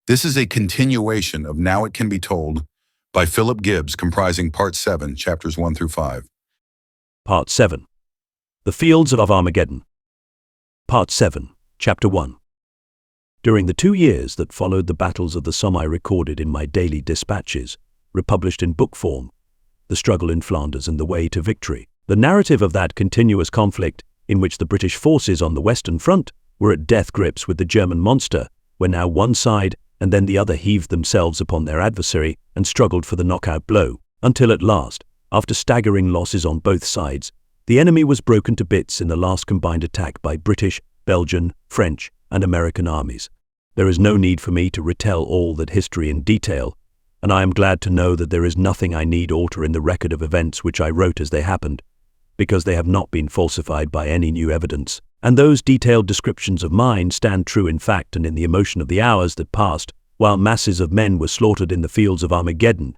This is a continuation of Now It Can Be Told by Philip Gibbs, comprising Part 7, Chapters 1 through 5. Part 7. The Fields of Armageddon. Part 7, Chapter 1. During the 2 years that followed the battles of the Somme, I recorded in my daily dispatches, republished in book form, the struggle in Flanders and the way to victory. The narrative of that continuous conflict, in which the British forces on the Western Front were at death grips with the German monster, where now one side and then the other heaved themselves upon their adversary and struggled for the knockout blow, until at last, after staggering losses on both sides, the enemy was broken to bits in the last combined attack by British, Belgian, French, and American armies. There is no need for me to retell all that history in detail, and I am glad to know that there is nothing I need alter in the record of events which I wrote as they happened, because they have not been falsified by any new evidence, and those detailed descriptions of mine stand true in fact and in the emotion of the hours that passed while masses of men were slaughtered in the fields of Armageddon.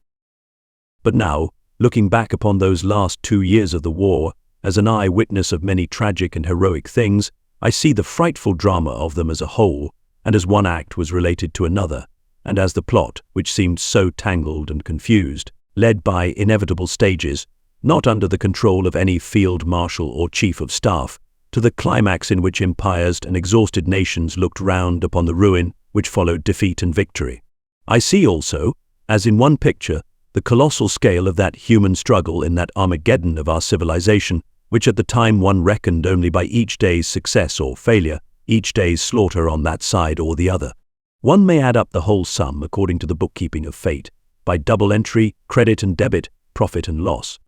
But now, looking back upon those last 2 years of the war, as an eye-witness of many tragic and heroic things, I see the frightful drama of them as a whole, and as one act was related to another, and as the plot, which seemed so tangled and confused, led by inevitable stages, not under the control of any field marshal or chief of staff, to the climax in which empires and exhausted nations looked round upon the ruin which followed defeat and victory. I see also, as in one picture, the colossal scale of that human struggle in that Armageddon of our civilization, which at the time one reckoned only by each day's success or failure, each day's slaughter on that side or the other. One may add up the whole sum according to the bookkeeping of fate, by double entry, credit and debit, profit and loss.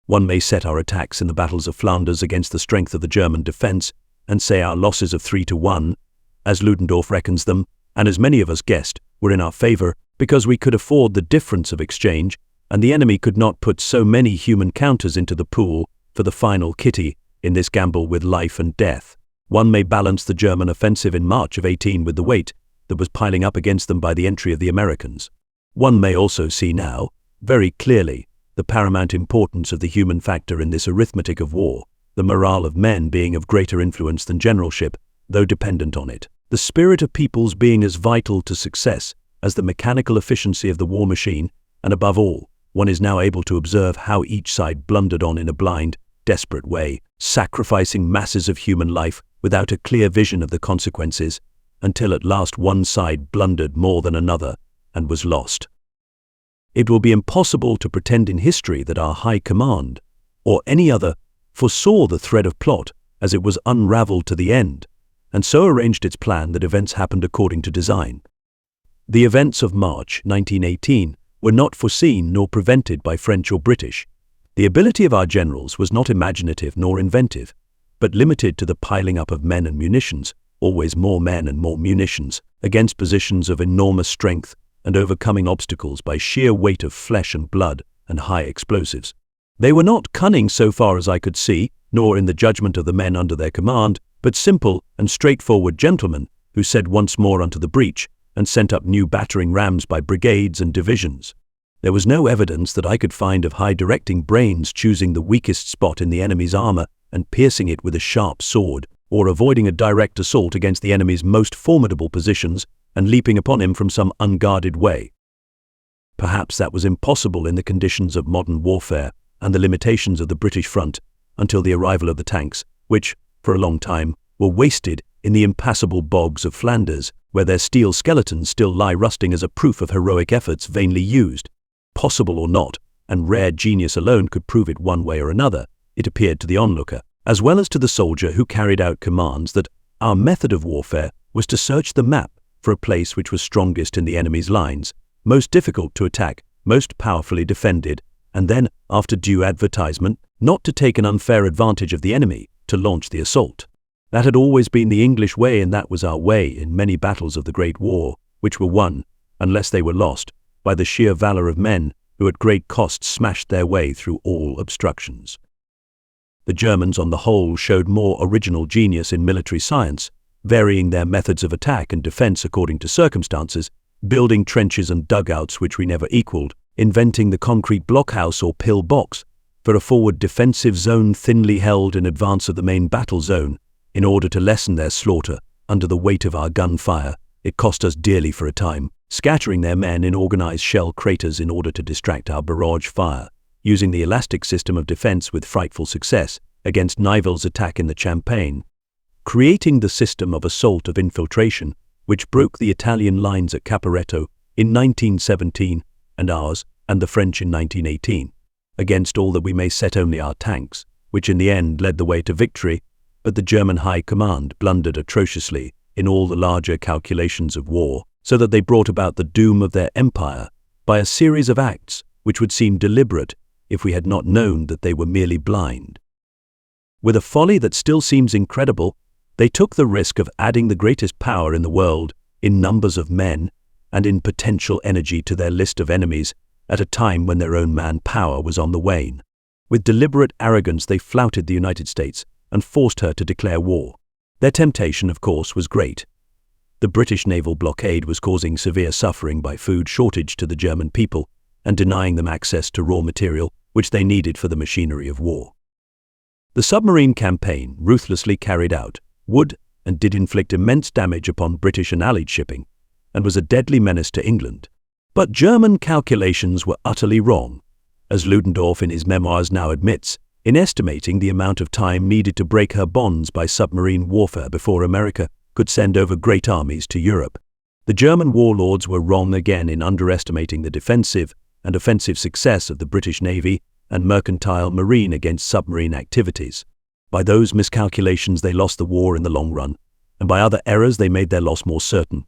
One may set our attacks in the battles of Flanders against the strength of the German defense, and say our losses of 3-1, as Ludendorff reckons them, and as many of us guessed, were in our favor, because we could afford the difference of exchange, and the enemy could not put so many human counters into the pool for the final kitty in this gamble with life and death. One may balance the German offensive in March of 18 with the weight that was piling up against them by the entry of the Americans. One may also see now, very clearly, the paramount importance of the human factor in this arithmetic of war, the morale of men being of greater influence than generalship, though dependent on it, the spirit of peoples being as vital to success as the mechanical efficiency of the war machine, and above all, one is now able to observe how each side blundered on in a blind, desperate way, sacrificing masses of human life without a clear vision of the consequences, until at last one side blundered more than another and was lost. It will be impossible to pretend in history that our high command, or any other, foresaw the thread of plot as it was unraveled to the end, and so arranged its plan that events happened according to design. The events of March 1918 were not foreseen nor prevented by French or British. The ability of our generals was not imaginative nor inventive, but limited to the piling up of men and munitions, always more men and more munitions, against positions of enormous strength, and overcoming obstacles by sheer weight of flesh and blood and high explosives. They were not cunning so far as I could see, nor in the judgment of the men under their command, but simple and straightforward gentlemen who said once more unto the breach, and sent up new battering rams by brigades and divisions. There was no evidence that I could find of high directing brains choosing the weakest spot in the enemy's armor and piercing it with a sharp sword, or avoiding a direct assault against the enemy's most formidable positions and leaping upon him from some unguarded way. Perhaps that was impossible in the conditions of modern warfare and the limitations of the British front until the arrival of the tanks, which, for a long time, were wasted in the impassable bogs of Flanders, where their steel skeletons still lie rusting as a proof of heroic efforts vainly used. Possible or not, and rare genius alone could prove it one way or another, it appeared to the onlooker, as well as to the soldier who carried out commands, that our method of warfare was to search the map for a place which was strongest in the enemy's lines, most difficult to attack, most powerfully defended, and then, after due advertisement, not to take an unfair advantage of the enemy, to launch the assault. That had always been the English way, and that was our way in many battles of the Great War, which were won, unless they were lost, by the sheer valor of men who at great cost smashed their way through all obstructions. The Germans on the whole showed more original genius in military science, varying their methods of attack and defense according to circumstances, building trenches and dugouts which we never equaled, inventing the concrete blockhouse or pill box for a forward defensive zone thinly held in advance of the main battle zone, in order to lessen their slaughter under the weight of our gunfire It cost us dearly for a time, scattering their men in organized shell craters in order to distract our barrage fire, using the elastic system of defense with frightful success against Nivel's attack in the Champagne, creating the system of assault of infiltration which broke the Italian lines at Caporetto in 1917 and ours and the French in 1918. Against all that we may set only our tanks, which in the end led the way to victory, but the German High Command blundered atrociously in all the larger calculations of war, so that they brought about the doom of their empire by a series of acts which would seem deliberate if we had not known that they were merely blind. With a folly that still seems incredible, they took the risk of adding the greatest power in the world in numbers of men and in potential energy to their list of enemies at a time when their own manpower was on the wane. With deliberate arrogance they flouted the United States and forced her to declare war. Their temptation, of course, was great. The British naval blockade was causing severe suffering by food shortage to the German people and denying them access to raw material which they needed for the machinery of war. The submarine campaign, ruthlessly carried out, would and did inflict immense damage upon British and Allied shipping, and was a deadly menace to England. But German calculations were utterly wrong, as Ludendorff in his memoirs now admits, in estimating the amount of time needed to break her bonds by submarine warfare before America could send over great armies to Europe. The German warlords were wrong again in underestimating the defensive and offensive success of the British Navy and mercantile marine against submarine activities. By those miscalculations they lost the war in the long run, and by other errors they made their loss more certain.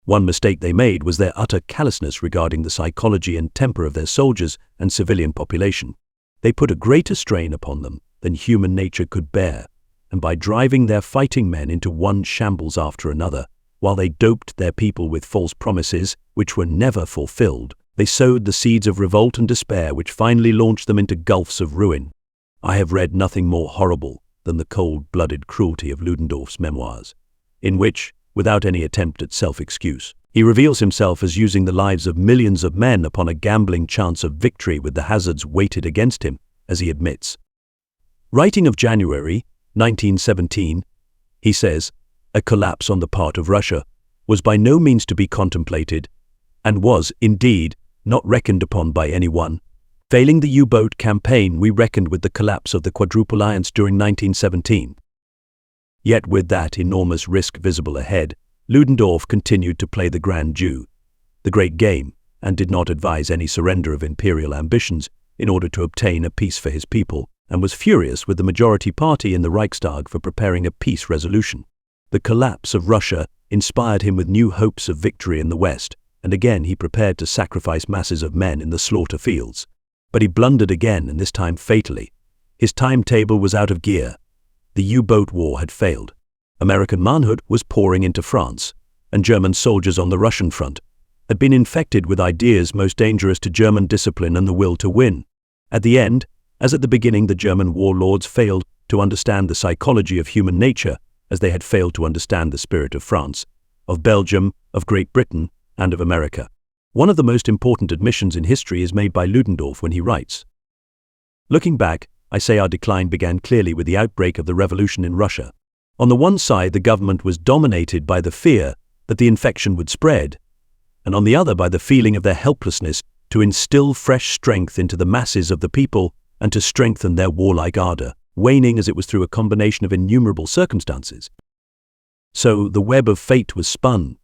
One mistake they made was their utter callousness regarding the psychology and temper of their soldiers and civilian population. They put a greater strain upon them than human nature could bear, and by driving their fighting men into one shambles after another, while they doped their people with false promises which were never fulfilled, they sowed the seeds of revolt and despair which finally launched them into gulfs of ruin. I have read nothing more horrible than the cold-blooded cruelty of Ludendorff's memoirs, in which, without any attempt at self-excuse, he reveals himself as using the lives of millions of men upon a gambling chance of victory with the hazards weighted against him, as he admits. Writing of January 1917, he says, "A collapse on the part of Russia was by no means to be contemplated, and was, indeed, not reckoned upon by anyone. Failing the U-boat campaign, we reckoned with the collapse of the Quadruple Alliance during 1917. Yet with that enormous risk visible ahead, Ludendorff continued to play the grand Jew, the great game, and did not advise any surrender of imperial ambitions in order to obtain a peace for his people, and was furious with the majority party in the Reichstag for preparing a peace resolution. The collapse of Russia inspired him with new hopes of victory in the West, and again he prepared to sacrifice masses of men in the slaughter fields. But he blundered again, and this time fatally. His timetable was out of gear. The U-boat war had failed. American manhood was pouring into France, and German soldiers on the Russian front had been infected with ideas most dangerous to German discipline and the will to win. At the end, as at the beginning, the German warlords failed to understand the psychology of human nature, as they had failed to understand the spirit of France, of Belgium, of Great Britain, and of America. One of the most important admissions in history is made by Ludendorff when he writes, "Looking back, I say our decline began clearly with the outbreak of the revolution in Russia. On the one side, the government was dominated by the fear that the infection would spread, and on the other by the feeling of their helplessness to instill fresh strength into the masses of the people and to strengthen their warlike ardor, waning as it was through a combination of innumerable circumstances. So the web of fate was spun,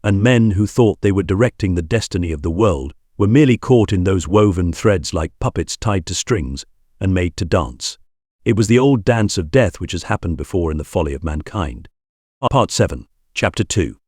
and men who thought they were directing the destiny of the world were merely caught in those woven threads like puppets tied to strings and made to dance. It was the old dance of death which has happened before in the folly of mankind." Part 7, Chapter 2.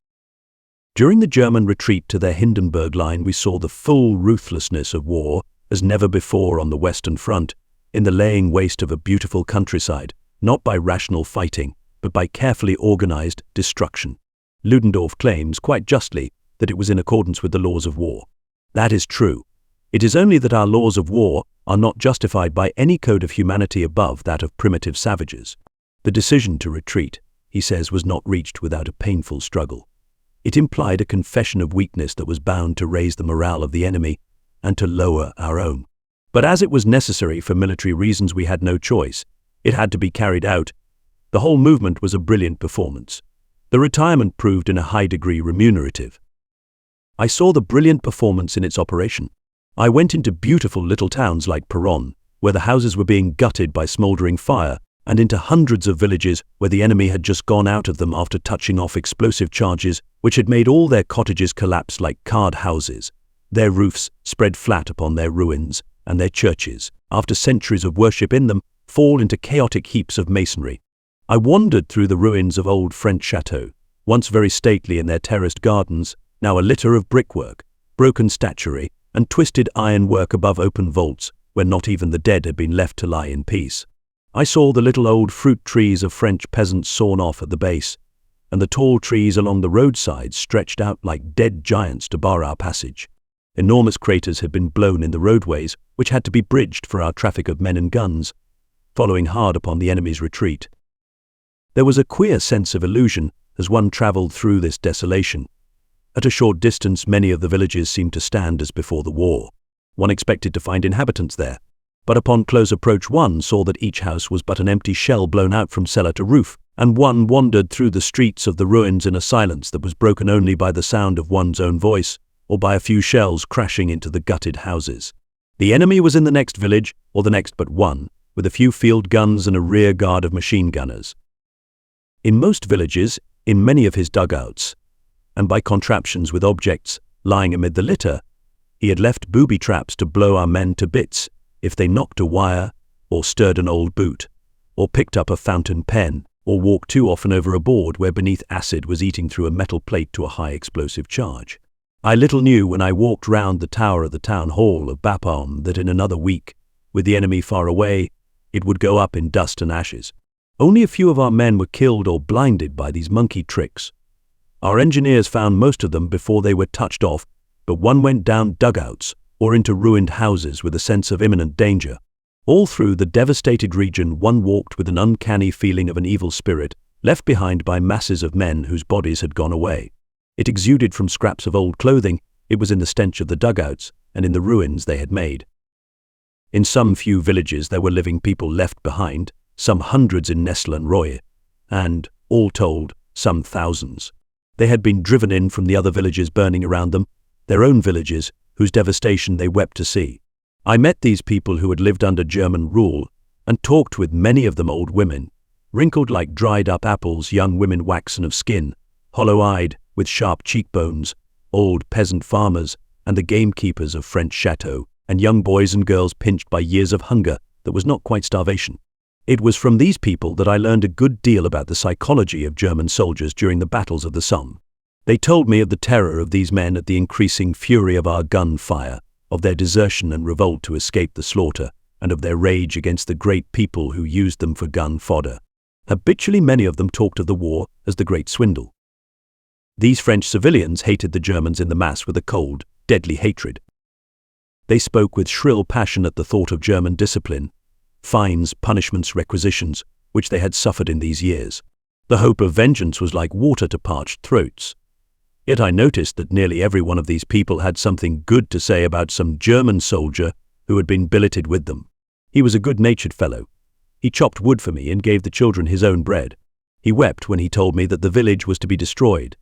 During the German retreat to their Hindenburg line, we saw the full ruthlessness of war as never before on the Western Front, in the laying waste of a beautiful countryside, not by rational fighting, but by carefully organized destruction. Ludendorff claims, quite justly, that it was in accordance with the laws of war. That is true. It is only that our laws of war are not justified by any code of humanity above that of primitive savages. The decision to retreat, he says, was not reached without a painful struggle. It implied a confession of weakness that was bound to raise the morale of the enemy and to lower our own. But as it was necessary for military reasons, we had no choice. It had to be carried out. The whole movement was a brilliant performance. The retirement proved in a high degree remunerative. I saw the brilliant performance in its operation. I went into beautiful little towns like Peron, where the houses were being gutted by smouldering fire, and into hundreds of villages where the enemy had just gone out of them after touching off explosive charges which had made all their cottages collapse like card houses, their roofs spread flat upon their ruins, and their churches, after centuries of worship in them, fall into chaotic heaps of masonry. I wandered through the ruins of old French chateaux, once very stately in their terraced gardens, now a litter of brickwork, broken statuary, and twisted ironwork above open vaults where not even the dead had been left to lie in peace. I saw the little old fruit trees of French peasants sawn off at the base, and the tall trees along the roadside stretched out like dead giants to bar our passage. Enormous craters had been blown in the roadways, which had to be bridged for our traffic of men and guns, following hard upon the enemy's retreat. There was a queer sense of illusion as one travelled through this desolation. At a short distance, many of the villages seemed to stand as before the war. One expected to find inhabitants there, but upon close approach one saw that each house was but an empty shell blown out from cellar to roof, and one wandered through the streets of the ruins in a silence that was broken only by the sound of one's own voice, or by a few shells crashing into the gutted houses. The enemy was in the next village, or the next but one, with a few field guns and a rear guard of machine gunners. In most villages, in many of his dugouts, and by contraptions with objects lying amid the litter, he had left booby traps to blow our men to bits if they knocked a wire, or stirred an old boot, or picked up a fountain pen, or walked too often over a board where beneath acid was eating through a metal plate to a high explosive charge. I little knew when I walked round the tower of the town hall of Bapaume that in another week, with the enemy far away, it would go up in dust and ashes. Only a few of our men were killed or blinded by these monkey tricks. Our engineers found most of them before they were touched off, but one went down dugouts or into ruined houses with a sense of imminent danger. All through the devastated region one walked with an uncanny feeling of an evil spirit, left behind by masses of men whose bodies had gone away. It exuded from scraps of old clothing, it was in the stench of the dugouts, and in the ruins they had made. In some few villages there were living people left behind, some hundreds in Nesle and Roye, and, all told, some thousands. They had been driven in from the other villages burning around them, their own villages, whose devastation they wept to see. I met these people who had lived under German rule, and talked with many of them old women, wrinkled like dried-up apples, young women waxen of skin, hollow-eyed, with sharp cheekbones, old peasant farmers, and the gamekeepers of French chateaux, and young boys and girls pinched by years of hunger that was not quite starvation. It was from these people that I learned a good deal about the psychology of German soldiers during the battles of the Somme. They told me of the terror of these men at the increasing fury of our gun fire, of their desertion and revolt to escape the slaughter, and of their rage against the great people who used them for gun fodder. Habitually many of them talked of the war as the great swindle. These French civilians hated the Germans in the mass with a cold, deadly hatred. They spoke with shrill passion at the thought of German discipline, fines, punishments, requisitions, which they had suffered in these years. The hope of vengeance was like water to parched throats. Yet I noticed that nearly every one of these people had something good to say about some German soldier who had been billeted with them. He was a good-natured fellow. He chopped wood for me and gave the children his own bread. He wept when he told me that the village was to be destroyed.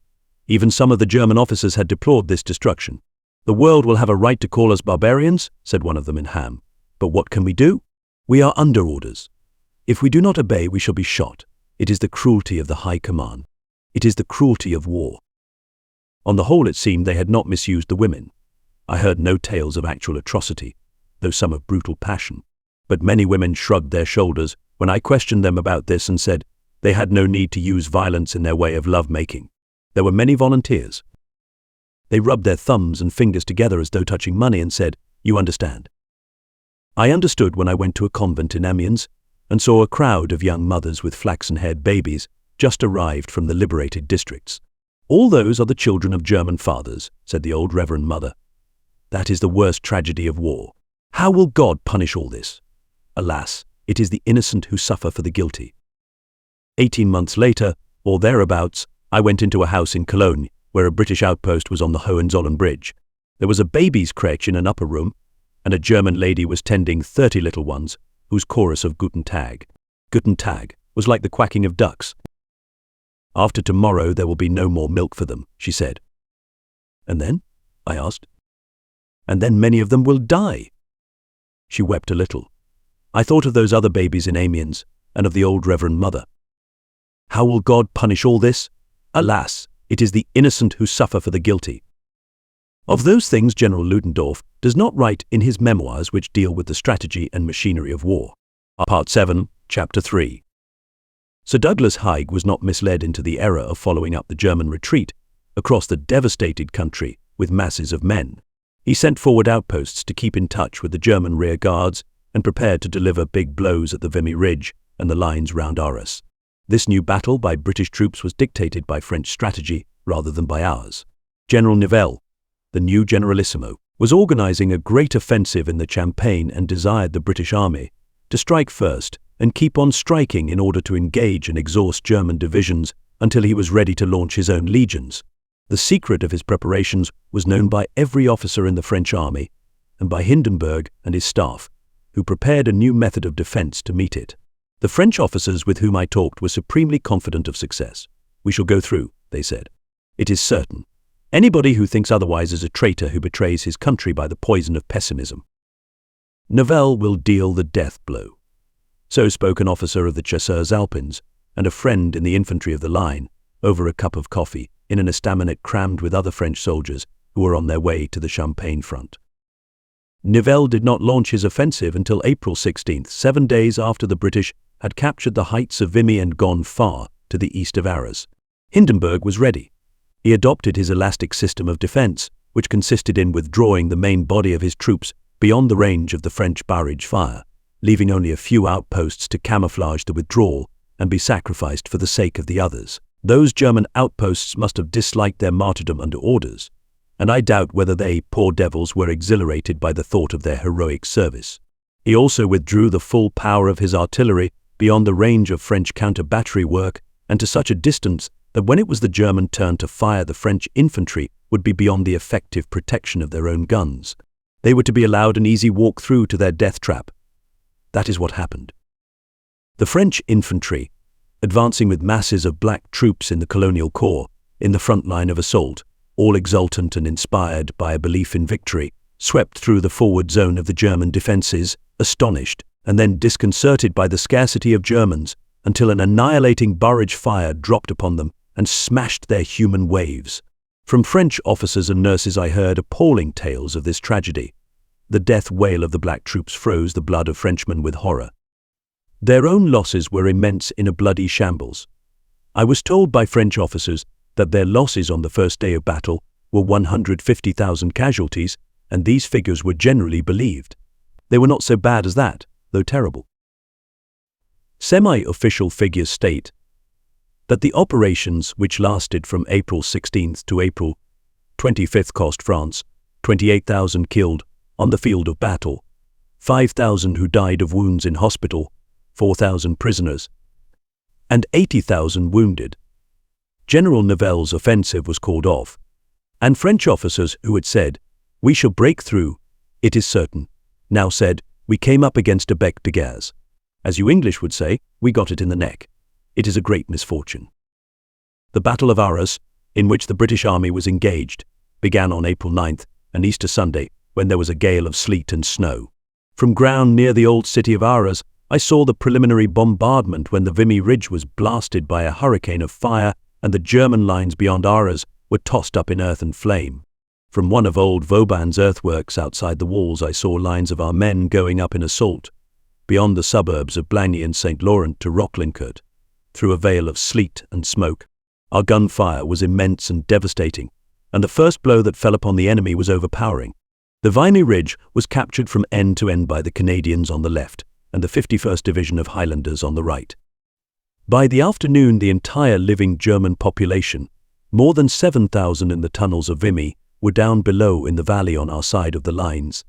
Even some of the German officers had deplored this destruction. "The world will have a right to call us barbarians," said one of them in Ham. "But what can we do? We are under orders. If we do not obey, we shall be shot. It is the cruelty of the high command. It is the cruelty of war." On the whole, it seemed they had not misused the women. I heard no tales of actual atrocity, though some of brutal passion. But many women shrugged their shoulders when I questioned them about this and said they had no need to use violence in their way of love-making. There were many volunteers. They rubbed their thumbs and fingers together as though touching money and said, "You understand." I understood when I went to a convent in Amiens and saw a crowd of young mothers with flaxen-haired babies just arrived from the liberated districts. "All those are the children of German fathers," said the old Reverend Mother. "That is the worst tragedy of war. How will God punish all this? Alas, it is the innocent who suffer for the guilty." 18 months later, or thereabouts, I went into a house in Cologne where a British outpost was on the Hohenzollern Bridge. There was a baby's crèche in an upper room, and a German lady was tending 30 little ones, whose chorus of Guten Tag, Guten Tag, was like the quacking of ducks. After tomorrow there will be no more milk for them, she said. And then? I asked. And then many of them will die. She wept a little. I thought of those other babies in Amiens and of the old Reverend Mother. How will God punish all this? Alas, it is the innocent who suffer for the guilty. Of those things General Ludendorff does not write in his memoirs which deal with the strategy and machinery of war. Part 7, Chapter 3. Sir Douglas Haig was not misled into the error of following up the German retreat across the devastated country with masses of men. He sent forward outposts to keep in touch with the German rear guards and prepared to deliver big blows at the Vimy Ridge and the lines round Arras. This new battle by British troops was dictated by French strategy rather than by ours. General Nivelle, the new generalissimo, was organizing a great offensive in the Champagne and desired the British army to strike first and keep on striking in order to engage and exhaust German divisions until he was ready to launch his own legions. The secret of his preparations was known by every officer in the French army and by Hindenburg and his staff, who prepared a new method of defense to meet it. The French officers with whom I talked were supremely confident of success. We shall go through, they said. It is certain. Anybody who thinks otherwise is a traitor who betrays his country by the poison of pessimism. Nivelle will deal the death blow. So spoke an officer of the Chasseurs Alpins and a friend in the infantry of the line over a cup of coffee in an estaminet crammed with other French soldiers who were on their way to the Champagne front. Nivelle did not launch his offensive until April 16th, 7 days after the British had captured the heights of Vimy and gone far to the east of Arras. Hindenburg was ready. He adopted his elastic system of defense, which consisted in withdrawing the main body of his troops beyond the range of the French barrage fire, leaving only a few outposts to camouflage the withdrawal and be sacrificed for the sake of the others. Those German outposts must have disliked their martyrdom under orders, and I doubt whether they, poor devils, were exhilarated by the thought of their heroic service. He also withdrew the full power of his artillery beyond the range of French counter-battery work and to such a distance that when it was the German turn to fire, the French infantry would be beyond the effective protection of their own guns. They were to be allowed an easy walk through to their death trap. That is what happened. The French infantry, advancing with masses of black troops in the colonial corps, in the front line of assault, all exultant and inspired by a belief in victory, swept through the forward zone of the German defenses, astonished and then disconcerted by the scarcity of Germans, until an annihilating barrage fire dropped upon them and smashed their human waves. From French officers and nurses I heard appalling tales of this tragedy. The death wail of the black troops froze the blood of Frenchmen with horror. Their own losses were immense in a bloody shambles. I was told by French officers that their losses on the first day of battle were 150,000 casualties, and these figures were generally believed. They were not so bad as that, though terrible. Semi-official figures state that the operations, which lasted from April 16th to April 25th, cost France 28,000 killed on the field of battle, 5,000 who died of wounds in hospital, 4,000 prisoners, and 80,000 wounded. General Nivelle's offensive was called off, and French officers who had said, "We shall break through, it is certain," now said, "We came up against a bec de gaz." As you English would say, we got it in the neck. It is a great misfortune. The Battle of Arras, in which the British Army was engaged, began on April 9th, an Easter Sunday, when there was a gale of sleet and snow. From ground near the old city of Arras, I saw the preliminary bombardment when the Vimy Ridge was blasted by a hurricane of fire and the German lines beyond Arras were tossed up in earth and flame. From one of old Vauban's earthworks outside the walls I saw lines of our men going up in assault, beyond the suburbs of Blagny and St. Laurent to Roquelincourt, through a veil of sleet and smoke. Our gunfire was immense and devastating, and the first blow that fell upon the enemy was overpowering. The Vimy Ridge was captured from end to end by the Canadians on the left and the 51st Division of Highlanders on the right. By the afternoon, the entire living German population, more than 7,000 in the tunnels of Vimy, were down below in the valley on our side of the lines,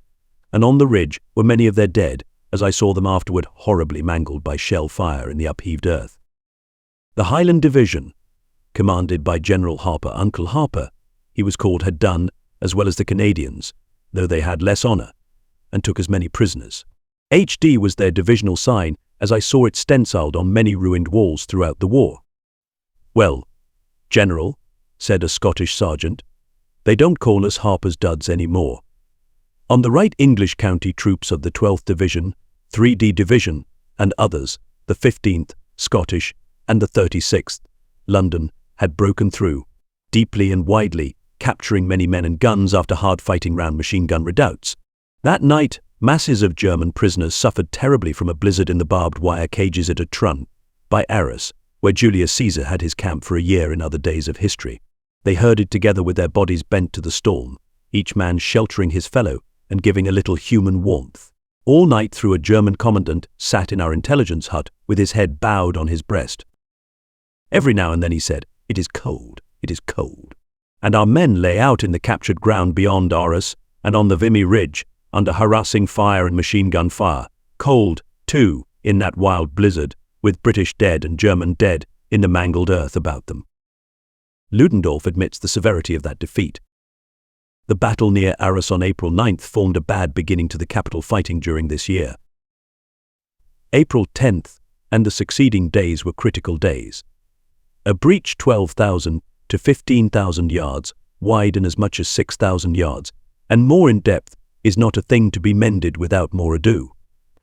and on the ridge were many of their dead, as I saw them afterward horribly mangled by shell fire in the upheaved earth. The Highland Division, commanded by General Harper, Uncle Harper, he was called, had done, as well as the Canadians, though they had less honor, and took as many prisoners. HD was their divisional sign, as I saw it stenciled on many ruined walls throughout the war. Well, "General," said a Scottish sergeant, "they don't call us Harper's Duds anymore." On the right, English county troops of the 12th Division, 3D Division, and others, the 15th, Scottish, and the 36th, London, had broken through, deeply and widely, capturing many men and guns after hard fighting round machine gun redoubts. That night, masses of German prisoners suffered terribly from a blizzard in the barbed wire cages at Trun, by Arras, where Julius Caesar had his camp for a year in other days of history. They herded together with their bodies bent to the storm, each man sheltering his fellow and giving a little human warmth. All night through, a German commandant sat in our intelligence hut with his head bowed on his breast. Every now and then he said, "It is cold, it is cold." And our men lay out in the captured ground beyond Arras and on the Vimy Ridge, under harassing fire and machine gun fire, cold, too, in that wild blizzard, with British dead and German dead in the mangled earth about them. Ludendorff admits the severity of that defeat. The battle near Arras on April 9th formed a bad beginning to the capital fighting during this year. April 10th and the succeeding days were critical days. A breach 12,000 to 15,000 yards wide and as much as 6,000 yards, and more in depth, is not a thing to be mended without more ado.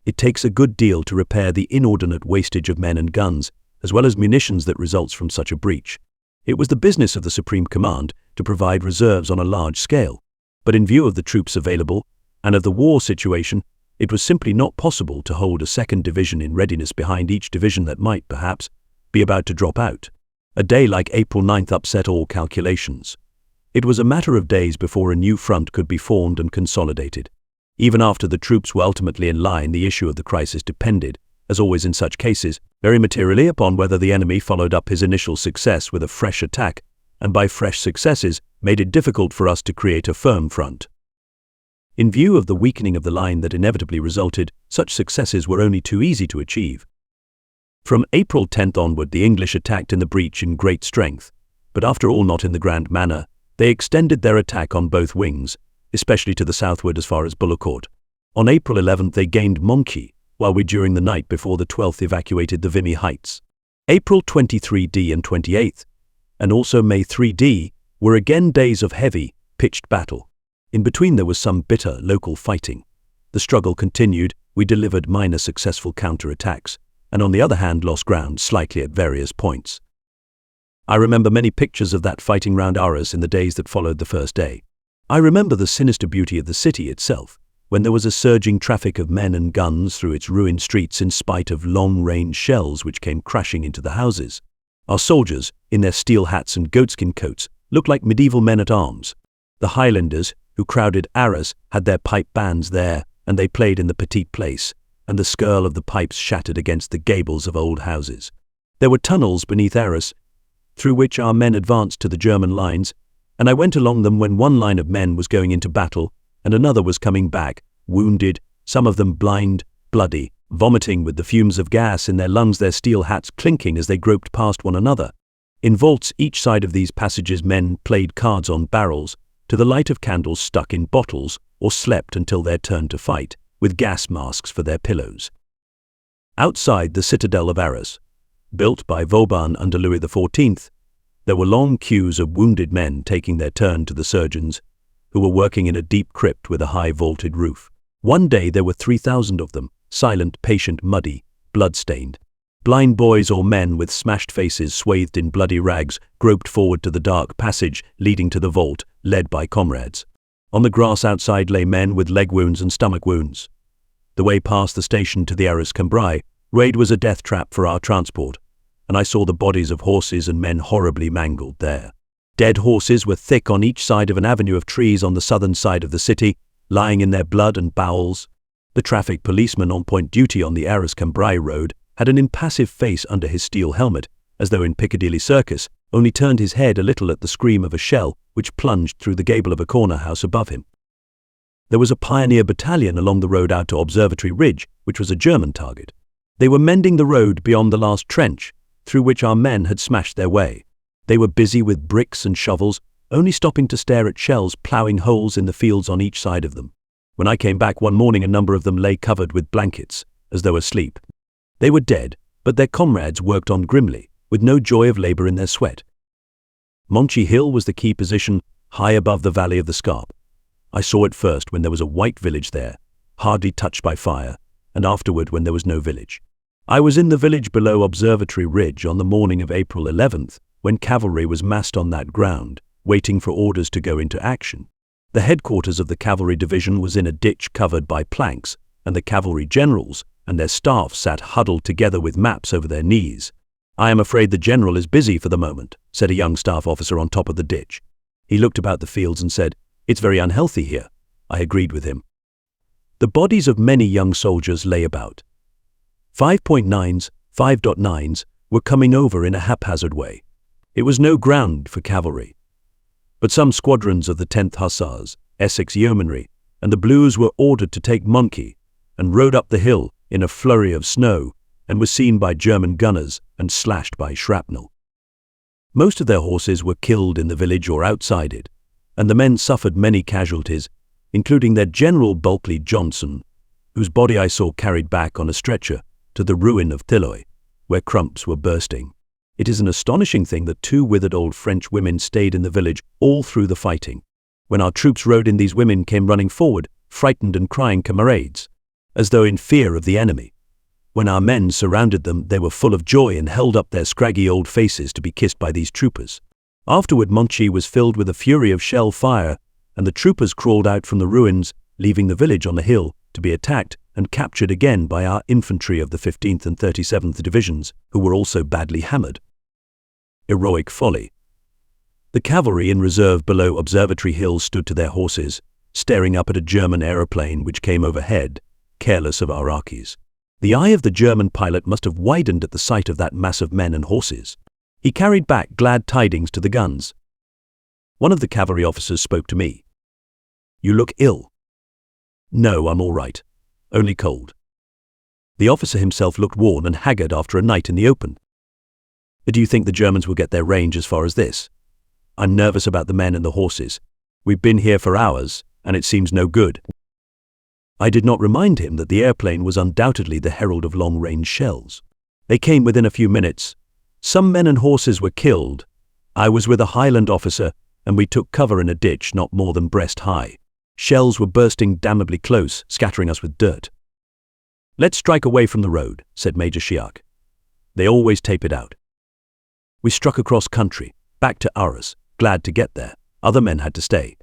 It takes a good deal to repair the inordinate wastage of men and guns, as well as munitions that results from such a breach. It was the business of the Supreme Command to provide reserves on a large scale, but in view of the troops available and of the war situation, it was simply not possible to hold a second division in readiness behind each division that might, perhaps, be about to drop out. A day like April 9th upset all calculations. It was a matter of days before a new front could be formed and consolidated. Even after the troops were ultimately in line, the issue of the crisis depended, as always in such cases, very materially upon whether the enemy followed up his initial success with a fresh attack, and by fresh successes made it difficult for us to create a firm front. In view of the weakening of the line that inevitably resulted, such successes were only too easy to achieve. From April 10th onward, the English attacked in the breach in great strength, but after all not in the grand manner. They extended their attack on both wings, especially to the southward as far as Bullecourt. On April 11th they gained Monchy, while we during the night before the 12th evacuated the Vimy Heights. April 23d and 28th, and also May 3d, were again days of heavy, pitched battle. In between there was some bitter local fighting. The struggle continued, we delivered minor successful counter-attacks, and on the other hand lost ground slightly at various points. I remember many pictures of that fighting round Arras in the days that followed the first day. I remember the sinister beauty of the city itself, when there was a surging traffic of men and guns through its ruined streets in spite of long-range shells which came crashing into the houses. Our soldiers, in their steel hats and goatskin coats, looked like medieval men-at-arms. The Highlanders, who crowded Arras, had their pipe bands there, and they played in the Petite Place, and the skirl of the pipes shattered against the gables of old houses. There were tunnels beneath Arras, through which our men advanced to the German lines, and I went along them when one line of men was going into battle, and another was coming back, wounded, some of them blind, bloody, vomiting with the fumes of gas in their lungs, their steel hats clinking as they groped past one another. In vaults each side of these passages men played cards on barrels, to the light of candles stuck in bottles, or slept until their turn to fight, with gas masks for their pillows. Outside the citadel of Arras, built by Vauban under Louis XIV, there were long queues of wounded men taking their turn to the surgeons, who were working in a deep crypt with a high vaulted roof. One day there were 3,000 of them, silent, patient, muddy, blood-stained. Blind boys or men with smashed faces swathed in bloody rags groped forward to the dark passage leading to the vault, led by comrades. On the grass outside lay men with leg wounds and stomach wounds. The way past the station to the Arras-Cambrai raid was a death trap for our transport, and I saw the bodies of horses and men horribly mangled there. Dead horses were thick on each side of an avenue of trees on the southern side of the city, lying in their blood and bowels. The traffic policeman on point duty on the Arras-Cambrai road had an impassive face under his steel helmet, as though in Piccadilly Circus, only turned his head a little at the scream of a shell which plunged through the gable of a corner house above him. There was a pioneer battalion along the road out to Observatory Ridge, which was a German target. They were mending the road beyond the last trench, through which our men had smashed their way. They were busy with bricks and shovels, only stopping to stare at shells ploughing holes in the fields on each side of them. When I came back one morning, a number of them lay covered with blankets, as though asleep. They were dead, but their comrades worked on grimly, with no joy of labor in their sweat. Monchy Hill was the key position, high above the valley of the Scarp. I saw it first when there was a white village there, hardly touched by fire, and afterward when there was no village. I was in the village below Observatory Ridge on the morning of April 11th, when cavalry was massed on that ground, waiting for orders to go into action. The headquarters of the cavalry division was in a ditch covered by planks, and the cavalry generals and their staff sat huddled together with maps over their knees. "I am afraid the general is busy for the moment," said a young staff officer on top of the ditch. He looked about the fields and said, "It's very unhealthy here." I agreed with him. The bodies of many young soldiers lay about. 5.9s, 5.9s were coming over in a haphazard way. It was no ground for cavalry. But some squadrons of the 10th Hussars, Essex Yeomanry, and the Blues were ordered to take Monchy and rode up the hill in a flurry of snow and were seen by German gunners and slashed by shrapnel. Most of their horses were killed in the village or outside it, and the men suffered many casualties, including their General Bulkeley Johnson, whose body I saw carried back on a stretcher to the ruin of Tilloy, where crumps were bursting. It is an astonishing thing that 2 withered old French women stayed in the village all through the fighting. When our troops rode in, these women came running forward, frightened and crying "Camarades," as though in fear of the enemy. When our men surrounded them, they were full of joy and held up their scraggy old faces to be kissed by these troopers. Afterward, Monchy was filled with a fury of shell fire, and the troopers crawled out from the ruins, leaving the village on the hill to be attacked and captured again by our infantry of the 15th and 37th Divisions, who were also badly hammered. Heroic folly. The cavalry in reserve below Observatory Hill stood to their horses, staring up at a German aeroplane which came overhead, careless of our Iraqis. The eye of the German pilot must have widened at the sight of that mass of men and horses. He carried back glad tidings to the guns. One of the cavalry officers spoke to me. "You look ill." "No, I'm all right. Only cold." The officer himself looked worn and haggard after a night in the open. "Do you think the Germans will get their range as far as this?" "I'm nervous about the men and the horses. We've been here for hours, and it seems no good." I did not remind him that the airplane was undoubtedly the herald of long-range shells. They came within a few minutes. Some men and horses were killed. I was with a Highland officer, and we took cover in a ditch not more than breast high. Shells were bursting damnably close, scattering us with dirt. "Let's strike away from the road," said Major Shiak. "They always tape it out." We struck across country, back to Arras, glad to get there. Other men had to stay.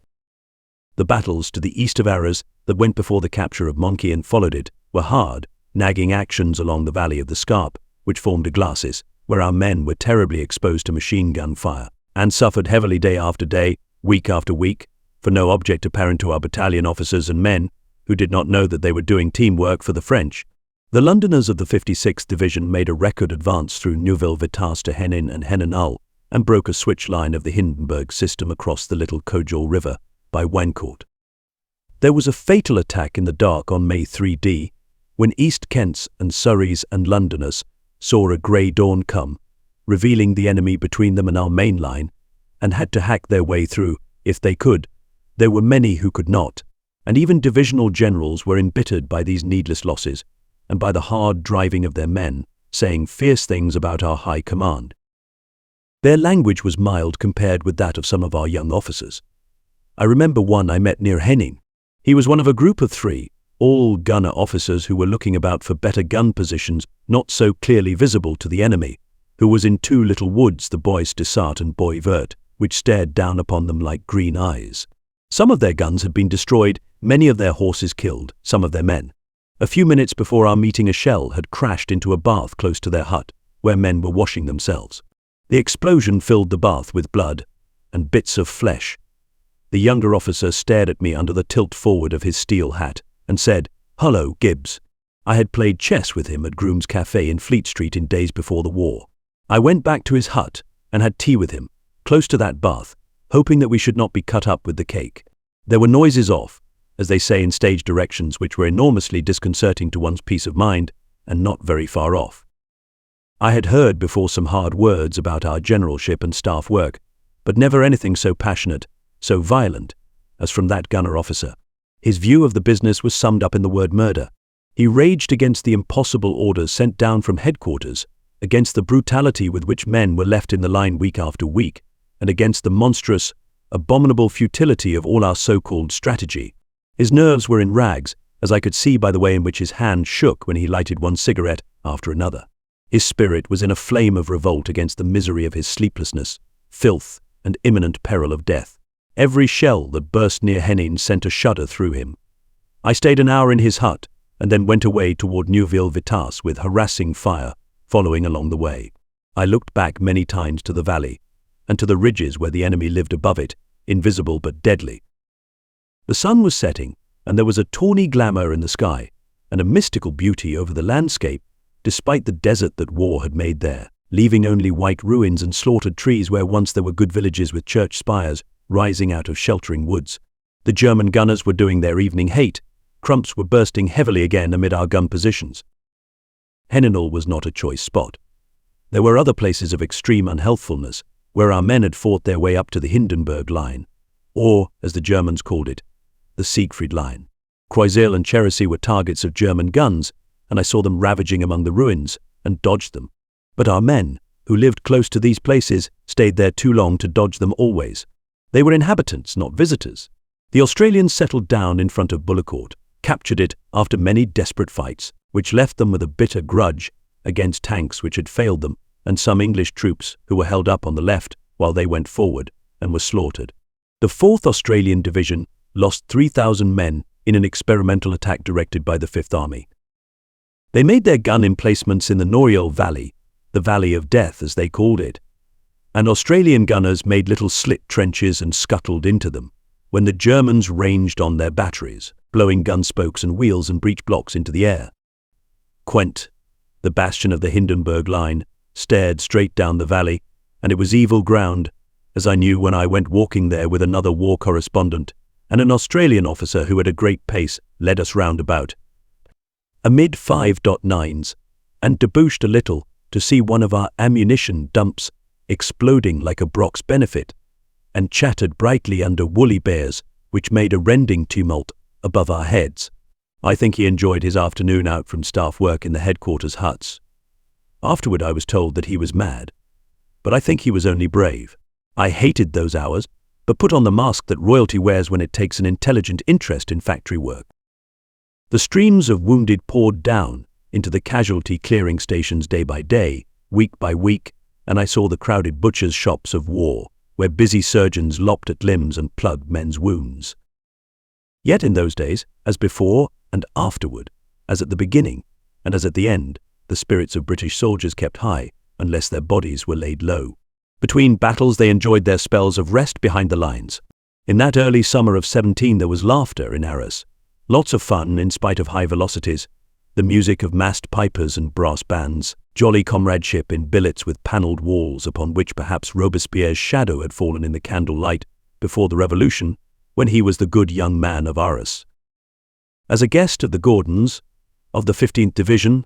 The battles to the east of Arras that went before the capture of Monchy and followed it were hard, nagging actions along the valley of the Scarp, which formed a glacis, where our men were terribly exposed to machine gun fire, and suffered heavily day after day, week after week, for no object apparent to our battalion officers and men, who did not know that they were doing teamwork for the French. The Londoners of the 56th Division made a record advance through Neuville-Vitasse to Henin and Henenal, and broke a switch line of the Hindenburg system across the little Kojal River by Wancourt. There was a fatal attack in the dark on May 3d, when East Kents and Surreys and Londoners saw a grey dawn come, revealing the enemy between them and our main line, and had to hack their way through, if they could. There were many who could not, and even divisional generals were embittered by these needless losses, and by the hard driving of their men, saying fierce things about our high command. Their language was mild compared with that of some of our young officers. I remember one I met near Henin. He was one of a group of 3, all gunner officers who were looking about for better gun positions not so clearly visible to the enemy, who was in 2 little woods, the Bois de Sart and Bois Vert, which stared down upon them like green eyes. Some of their guns had been destroyed, many of their horses killed, some of their men. A few minutes before our meeting, a shell had crashed into a bath close to their hut, where men were washing themselves. The explosion filled the bath with blood and bits of flesh. The younger officer stared at me under the tilt forward of his steel hat and said, "Hullo, Gibbs." I had played chess with him at Groom's Café in Fleet Street in days before the war. I went back to his hut and had tea with him, close to that bath, hoping that we should not be cut up with the cake. There were noises off, as they say in stage directions, which were enormously disconcerting to one's peace of mind, and not very far off. I had heard before some hard words about our generalship and staff work, but never anything so passionate, so violent, as from that gunner officer. His view of the business was summed up in the word murder. He raged against the impossible orders sent down from headquarters, against the brutality with which men were left in the line week after week, and against the monstrous, abominable futility of all our so-called strategy. His nerves were in rags, as I could see by the way in which his hand shook when he lighted one cigarette after another. His spirit was in a flame of revolt against the misery of his sleeplessness, filth, and imminent peril of death. Every shell that burst near Henin sent a shudder through him. I stayed an hour in his hut, and then went away toward Neuville-Vitasse with harassing fire following along the way. I looked back many times to the valley, and to the ridges where the enemy lived above it, invisible but deadly. The sun was setting, and there was a tawny glamour in the sky, and a mystical beauty over the landscape, despite the desert that war had made there, leaving only white ruins and slaughtered trees where once there were good villages with church spires rising out of sheltering woods. The German gunners were doing their evening hate. Crumps were bursting heavily again amid our gun positions. Heninel was not a choice spot. There were other places of extreme unhealthfulness, where our men had fought their way up to the Hindenburg Line, or, as the Germans called it, the Siegfried Line. Croisilles and Cherisy were targets of German guns, and I saw them ravaging among the ruins, and dodged them. But our men, who lived close to these places, stayed there too long to dodge them always. They were inhabitants, not visitors. The Australians settled down in front of Bullecourt, captured it after many desperate fights, which left them with a bitter grudge against tanks which had failed them, and some English troops who were held up on the left while they went forward and were slaughtered. The 4th Australian Division lost 3,000 men in an experimental attack directed by the 5th Army. They made their gun emplacements in the Nouriel Valley, the Valley of Death as they called it, and Australian gunners made little slit trenches and scuttled into them, when the Germans ranged on their batteries, blowing gun spokes and wheels and breech blocks into the air. Quent, the bastion of the Hindenburg Line, stared straight down the valley, and it was evil ground, as I knew when I went walking there with another war correspondent and an Australian officer who at a great pace led us round about, amid 5.9s, and debouched a little to see one of our ammunition dumps exploding like a Brock's Benefit, and chattered brightly under woolly bears, which made a rending tumult above our heads. I think he enjoyed his afternoon out from staff work in the headquarters huts. Afterward I was told that he was mad, but I think he was only brave. I hated those hours, but put on the mask that royalty wears when it takes an intelligent interest in factory work. The streams of wounded poured down into the casualty clearing stations day by day, week by week, and I saw the crowded butchers' shops of war, where busy surgeons lopped at limbs and plugged men's wounds. Yet in those days, as before and afterward, as at the beginning and as at the end, the spirits of British soldiers kept high, unless their bodies were laid low. Between battles they enjoyed their spells of rest behind the lines. In that early summer of 17 there was laughter in Arras, lots of fun in spite of high velocities, the music of massed pipers and brass bands, jolly comradeship in billets with panelled walls upon which perhaps Robespierre's shadow had fallen in the candle light before the Revolution, when he was the good young man of Arras. As a guest of the Gordons, of the 15th Division,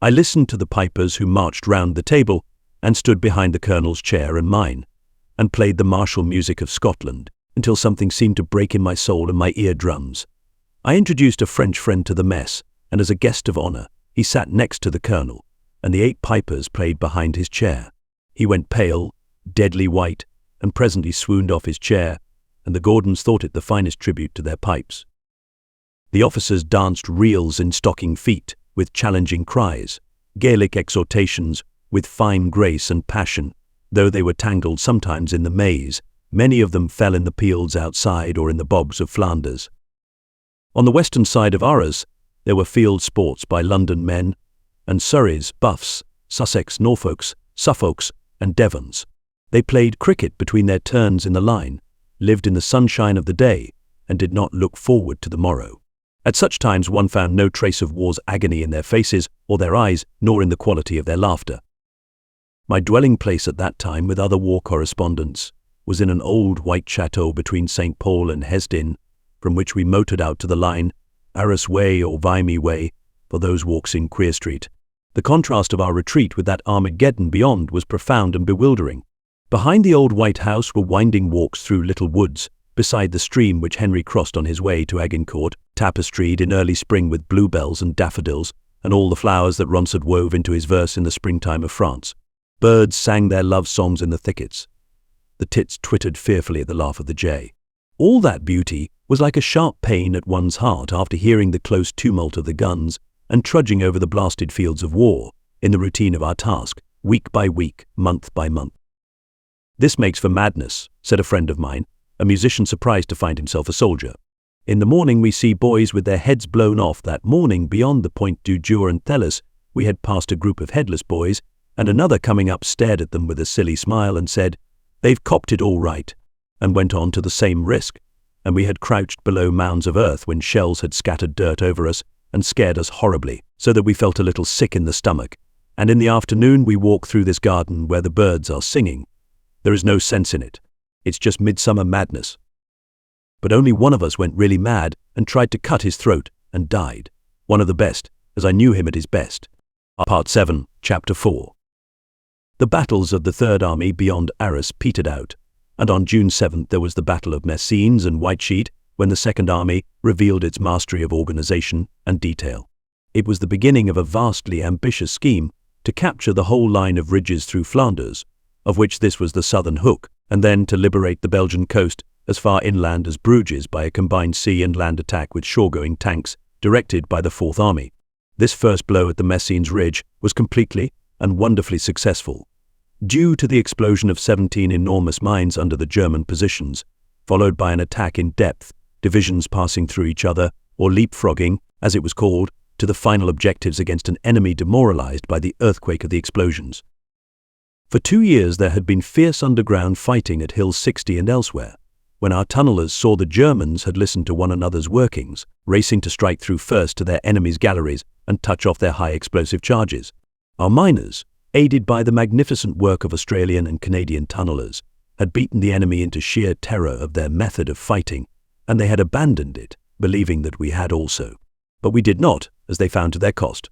I listened to the pipers who marched round the table and stood behind the colonel's chair and mine, and played the martial music of Scotland, until something seemed to break in my soul and my eardrums. I introduced a French friend to the mess, and as a guest of honour, he sat next to the colonel, and the 8 pipers played behind his chair. He went pale, deadly white, and presently swooned off his chair, and the Gordons thought it the finest tribute to their pipes. The officers danced reels in stocking feet, with challenging cries, Gaelic exhortations, with fine grace and passion. Though they were tangled sometimes in the maze, many of them fell in the fields outside or in the bogs of Flanders. On the western side of Arras, there were field sports by London men, and Surreys, Buffs, Sussex, Norfolks, Suffolks, and Devons. They played cricket between their turns in the line, lived in the sunshine of the day, and did not look forward to the morrow. At such times one found no trace of war's agony in their faces or their eyes, nor in the quality of their laughter. My dwelling place at that time with other war correspondents was in an old white chateau between St. Paul and Hesdin, from which we motored out to the line, Arras Way or Vimy Way, for those walks in Queer Street. The contrast of our retreat with that Armageddon beyond was profound and bewildering. Behind the old white house were winding walks through little woods, beside the stream which Henry crossed on his way to Agincourt, tapestried in early spring with bluebells and daffodils, and all the flowers that Ronsard wove into his verse in the springtime of France. Birds sang their love songs in the thickets. The tits twittered fearfully at the laugh of the jay. All that beauty was like a sharp pain at one's heart after hearing the close tumult of the guns and trudging over the blasted fields of war in the routine of our task, week by week, month by month. "This makes for madness," said a friend of mine, a musician surprised to find himself a soldier. "In the morning we see boys with their heads blown off. That morning beyond the Point du Jour and Thelles we had passed a group of headless boys, and another coming up stared at them with a silly smile and said, 'They've copped it all right,' and went on to the same risk, and we had crouched below mounds of earth when shells had scattered dirt over us and scared us horribly, so that we felt a little sick in the stomach. And in the afternoon we walk through this garden where the birds are singing. There is no sense in it. It's just midsummer madness. But only one of us went really mad and tried to cut his throat and died. One of the best, as I knew him at his best." Part 7, Chapter 4. The battles of the Third Army beyond Arras petered out, and on June 7th there was the Battle of Messines and White when the Second Army revealed its mastery of organization and detail. It was the beginning of a vastly ambitious scheme to capture the whole line of ridges through Flanders, of which this was the southern hook, and then to liberate the Belgian coast as far inland as Bruges by a combined sea and land attack with shore-going tanks directed by the Fourth Army. This first blow at the Messines Ridge was completely and wonderfully successful, due to the explosion of 17 enormous mines under the German positions, followed by an attack in depth, divisions passing through each other, or leapfrogging, as it was called, to the final objectives against an enemy demoralized by the earthquake of the explosions. For 2 years there had been fierce underground fighting at Hill 60 and elsewhere, when our tunnelers saw the Germans had listened to one another's workings, racing to strike through first to their enemies' galleries and touch off their high explosive charges. Our miners, aided by the magnificent work of Australian and Canadian tunnelers, had beaten the enemy into sheer terror of their method of fighting, and they had abandoned it, believing that we had also. But we did not, as they found to their cost.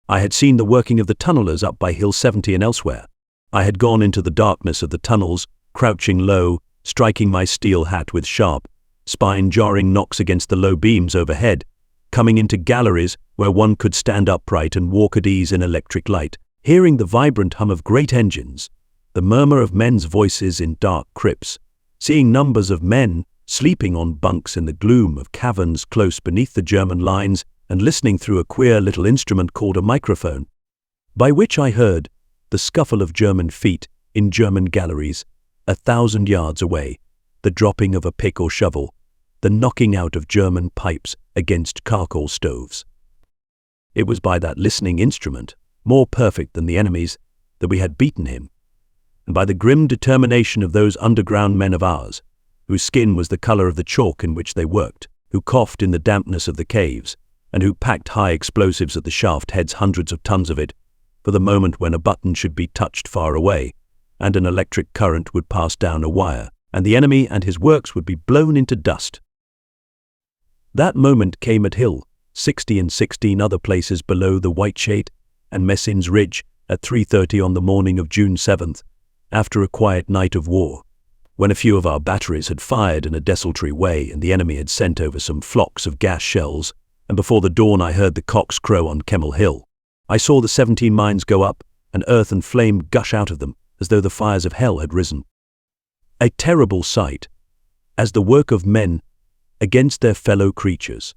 I had seen the working of the tunnelers up by Hill 70 and elsewhere. I had gone into the darkness of the tunnels, crouching low, striking my steel hat with sharp, spine-jarring knocks against the low beams overhead, coming into galleries where one could stand upright and walk at ease in electric light, hearing the vibrant hum of great engines, the murmur of men's voices in dark crypts, seeing numbers of men sleeping on bunks in the gloom of caverns close beneath the German lines, and listening through a queer little instrument called a microphone, by which I heard the scuffle of German feet in German galleries 1,000 yards away, the dropping of a pick or shovel, the knocking out of German pipes against charcoal stoves. It was by that listening instrument, more perfect than the enemy's, that we had beaten him, and by the grim determination of those underground men of ours, whose skin was the color of the chalk in which they worked, who coughed in the dampness of the caves, and who packed high explosives at the shaft heads, hundreds of tons of it, for the moment when a button should be touched far away, and an electric current would pass down a wire, and the enemy and his works would be blown into dust. That moment came at Hill 60 and 16 other places below the White and Messines Ridge at 3:30 on the morning of June 7th, after a quiet night of war, when a few of our batteries had fired in a desultory way and the enemy had sent over some flocks of gas shells, and before the dawn I heard the cocks crow on Kemmel Hill. I saw the 17 mines go up, and earth and flame gush out of them, as though the fires of hell had risen. A terrible sight, as the work of men against their fellow creatures.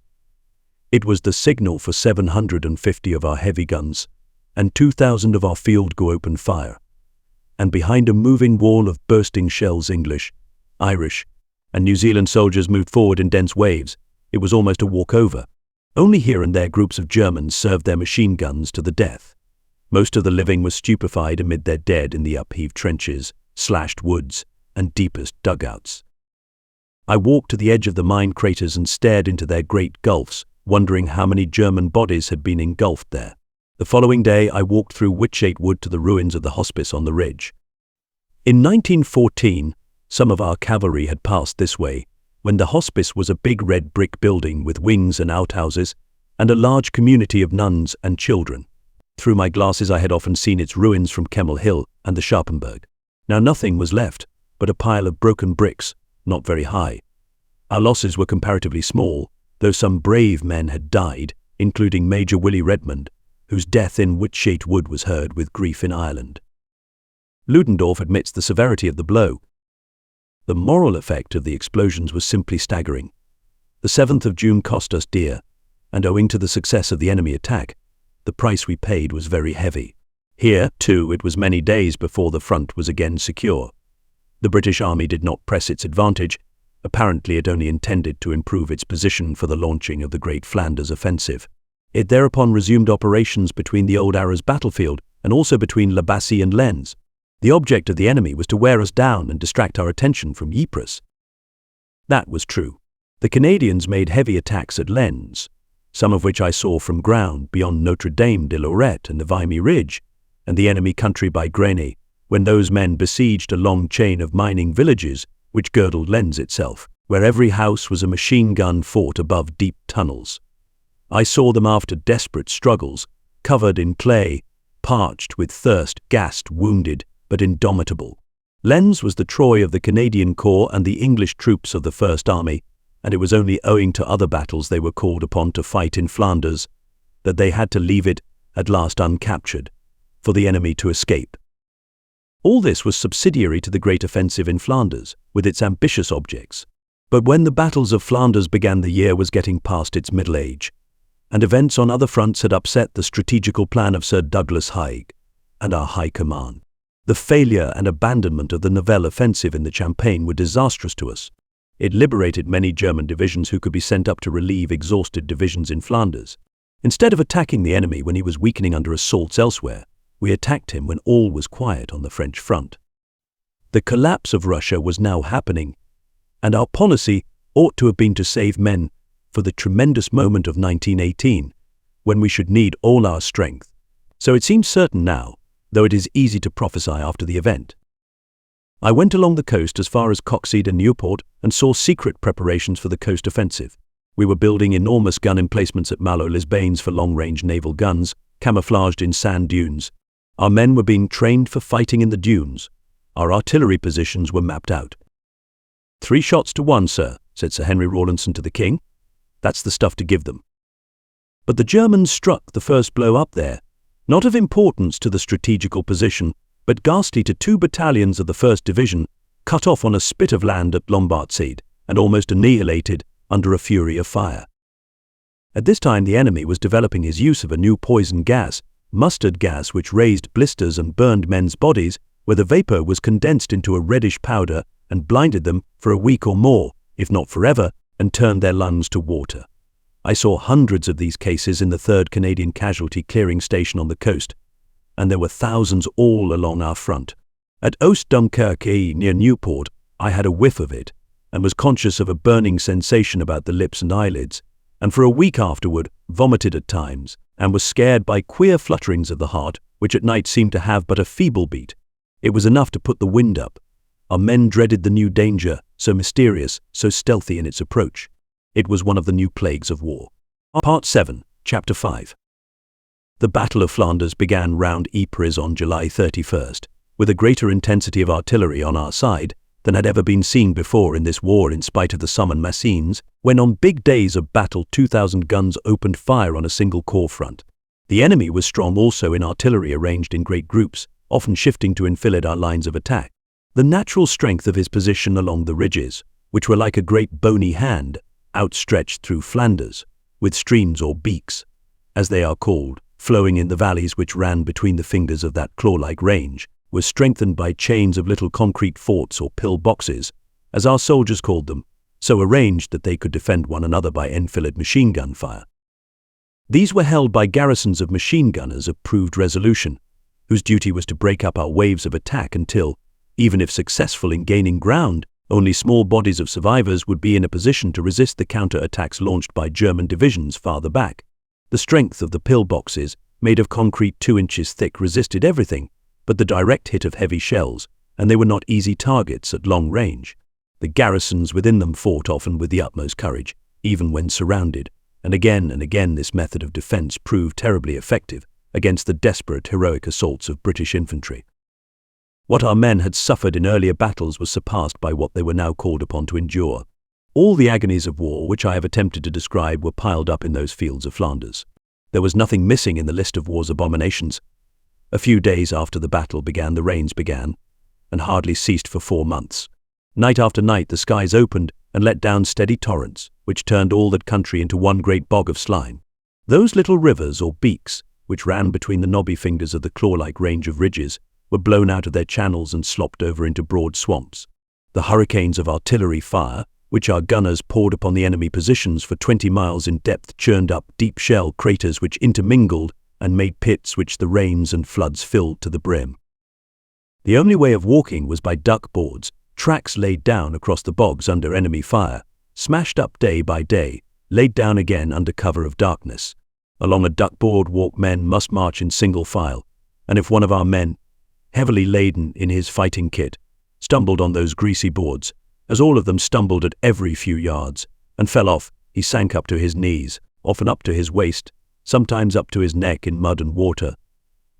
It was the signal for 750 of our heavy guns, and 2,000 of our field go open fire, and behind a moving wall of bursting shells English, Irish, and New Zealand soldiers moved forward in dense waves. It was almost a walkover. Only here and there groups of Germans served their machine guns to the death. Most of the living was stupefied amid their dead in the upheaved trenches, slashed woods, and deepest dugouts. I walked to the edge of the mine craters and stared into their great gulfs, wondering how many German bodies had been engulfed there. The following day I walked through Whitchate Wood to the ruins of the hospice on the ridge. In 1914, some of our cavalry had passed this way, when the hospice was a big red brick building with wings and outhouses, and a large community of nuns and children. Through my glasses I had often seen its ruins from Kemmel Hill and the Scharpenberg. Now nothing was left but a pile of broken bricks, not very high. Our losses were comparatively small, though some brave men had died, including Major Willie Redmond, whose death in Whitchate Wood was heard with grief in Ireland. Ludendorff admits the severity of the blow. The moral effect of the explosions was simply staggering. The 7th of June cost us dear, and owing to the success of the enemy attack, the price we paid was very heavy. Here, too, it was many days before the front was again secure. The British Army did not press its advantage. Apparently it only intended to improve its position for the launching of the Great Flanders Offensive. It thereupon resumed operations between the old Arras battlefield and also between La Bassée and Lens. The object of the enemy was to wear us down and distract our attention from Ypres. That was true. The Canadians made heavy attacks at Lens, some of which I saw from ground beyond Notre Dame de Lorette and the Vimy Ridge, and the enemy country by Grenay, when those men besieged a long chain of mining villages which girdled Lens itself, where every house was a machine gun fort above deep tunnels. I saw them after desperate struggles, covered in clay, parched with thirst, gassed, wounded, but indomitable. Lens was the Troy of the Canadian Corps and the English troops of the First Army, and it was only owing to other battles they were called upon to fight in Flanders that they had to leave it, at last uncaptured, for the enemy to escape. All this was subsidiary to the great offensive in Flanders, with its ambitious objects. But when the battles of Flanders began, the year was getting past its middle age, and events on other fronts had upset the strategical plan of Sir Douglas Haig and our High Command. The failure and abandonment of the Nivelle offensive in the Champagne were disastrous to us. It liberated many German divisions who could be sent up to relieve exhausted divisions in Flanders. Instead of attacking the enemy when he was weakening under assaults elsewhere, we attacked him when all was quiet on the French front. The collapse of Russia was now happening, and our policy ought to have been to save men for the tremendous moment of 1918, when we should need all our strength. So it seems certain now, though it is easy to prophesy after the event. I went along the coast as far as Coxyde and Nieuport and saw secret preparations for the coast offensive. We were building enormous gun emplacements at Malo-les-Bains for long-range naval guns, camouflaged in sand dunes. Our men were being trained for fighting in the dunes. Our artillery positions were mapped out. 3 shots to 1, sir, said Sir Henry Rawlinson to the King. That's the stuff to give them. But the Germans struck the first blow up there, not of importance to the strategical position, but ghastly to 2 battalions of the 1st Division, cut off on a spit of land at Lombardside and almost annihilated under a fury of fire. At this time the enemy was developing his use of a new poison gas, mustard gas, which raised blisters and burned men's bodies, where the vapor was condensed into a reddish powder and blinded them for a week or more, if not forever, and turned their lungs to water. I saw hundreds of these cases in the 3rd Canadian Casualty Clearing Station on the coast, and there were thousands all along our front. At Oost-Dunkirk near Newport, I had a whiff of it, and was conscious of a burning sensation about the lips and eyelids, and for a week afterward vomited at times, and was scared by queer flutterings of the heart, which at night seemed to have but a feeble beat. It was enough to put the wind up. Our men dreaded the new danger, so mysterious, so stealthy in its approach. It was one of the new plagues of war. Part 7, Chapter 5. The Battle of Flanders began round Ypres on July 31st, with a greater intensity of artillery on our side than had ever been seen before in this war, in spite of the Somme Messines, when on big days of battle 2,000 guns opened fire on a single corps front. The enemy was strong also in artillery arranged in great groups, often shifting to enfilade our lines of attack. The natural strength of his position along the ridges, which were like a great bony hand, outstretched through Flanders, with streams or beaks, as they are called, flowing in the valleys which ran between the fingers of that claw-like range, was strengthened by chains of little concrete forts or pill-boxes, as our soldiers called them, so arranged that they could defend one another by enfilade machine gun fire. These were held by garrisons of machine gunners of proved resolution, whose duty was to break up our waves of attack until, even if successful in gaining ground, only small bodies of survivors would be in a position to resist the counter-attacks launched by German divisions farther back. The strength of the pill-boxes, made of concrete 2 inches thick, resisted everything but the direct hit of heavy shells, and they were not easy targets at long range. The garrisons within them fought often with the utmost courage, even when surrounded, and again this method of defense proved terribly effective against the desperate, heroic assaults of British infantry. What our men had suffered in earlier battles was surpassed by what they were now called upon to endure. All the agonies of war which I have attempted to describe were piled up in those fields of Flanders. There was nothing missing in the list of war's abominations. A few days after the battle began, the rains began, and hardly ceased for 4 months. Night after night the skies opened and let down steady torrents, which turned all that country into one great bog of slime. Those little rivers or beaks, which ran between the knobby fingers of the claw-like range of ridges, were blown out of their channels and slopped over into broad swamps. The hurricanes of artillery fire, which our gunners poured upon the enemy positions for 20 miles in depth, churned up deep shell craters which intermingled and made pits which the rains and floods filled to the brim. The only way of walking was by duck boards, tracks laid down across the bogs under enemy fire, smashed up day by day, laid down again under cover of darkness. Along a duckboard walk men must march in single file, and if one of our men, heavily laden in his fighting kit, stumbled on those greasy boards, as all of them stumbled at every few yards, and fell off, he sank up to his knees, often up to his waist, sometimes up to his neck in mud and water.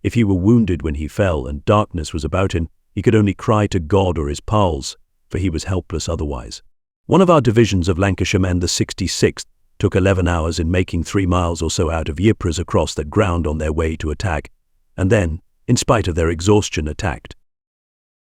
If he were wounded when he fell and darkness was about him, he could only cry to God or his pals, for he was helpless otherwise. One of our divisions of Lancashire men, the 66th, took 11 hours in making 3 miles or so out of Ypres across that ground on their way to attack, and then, in spite of their exhaustion, attacked.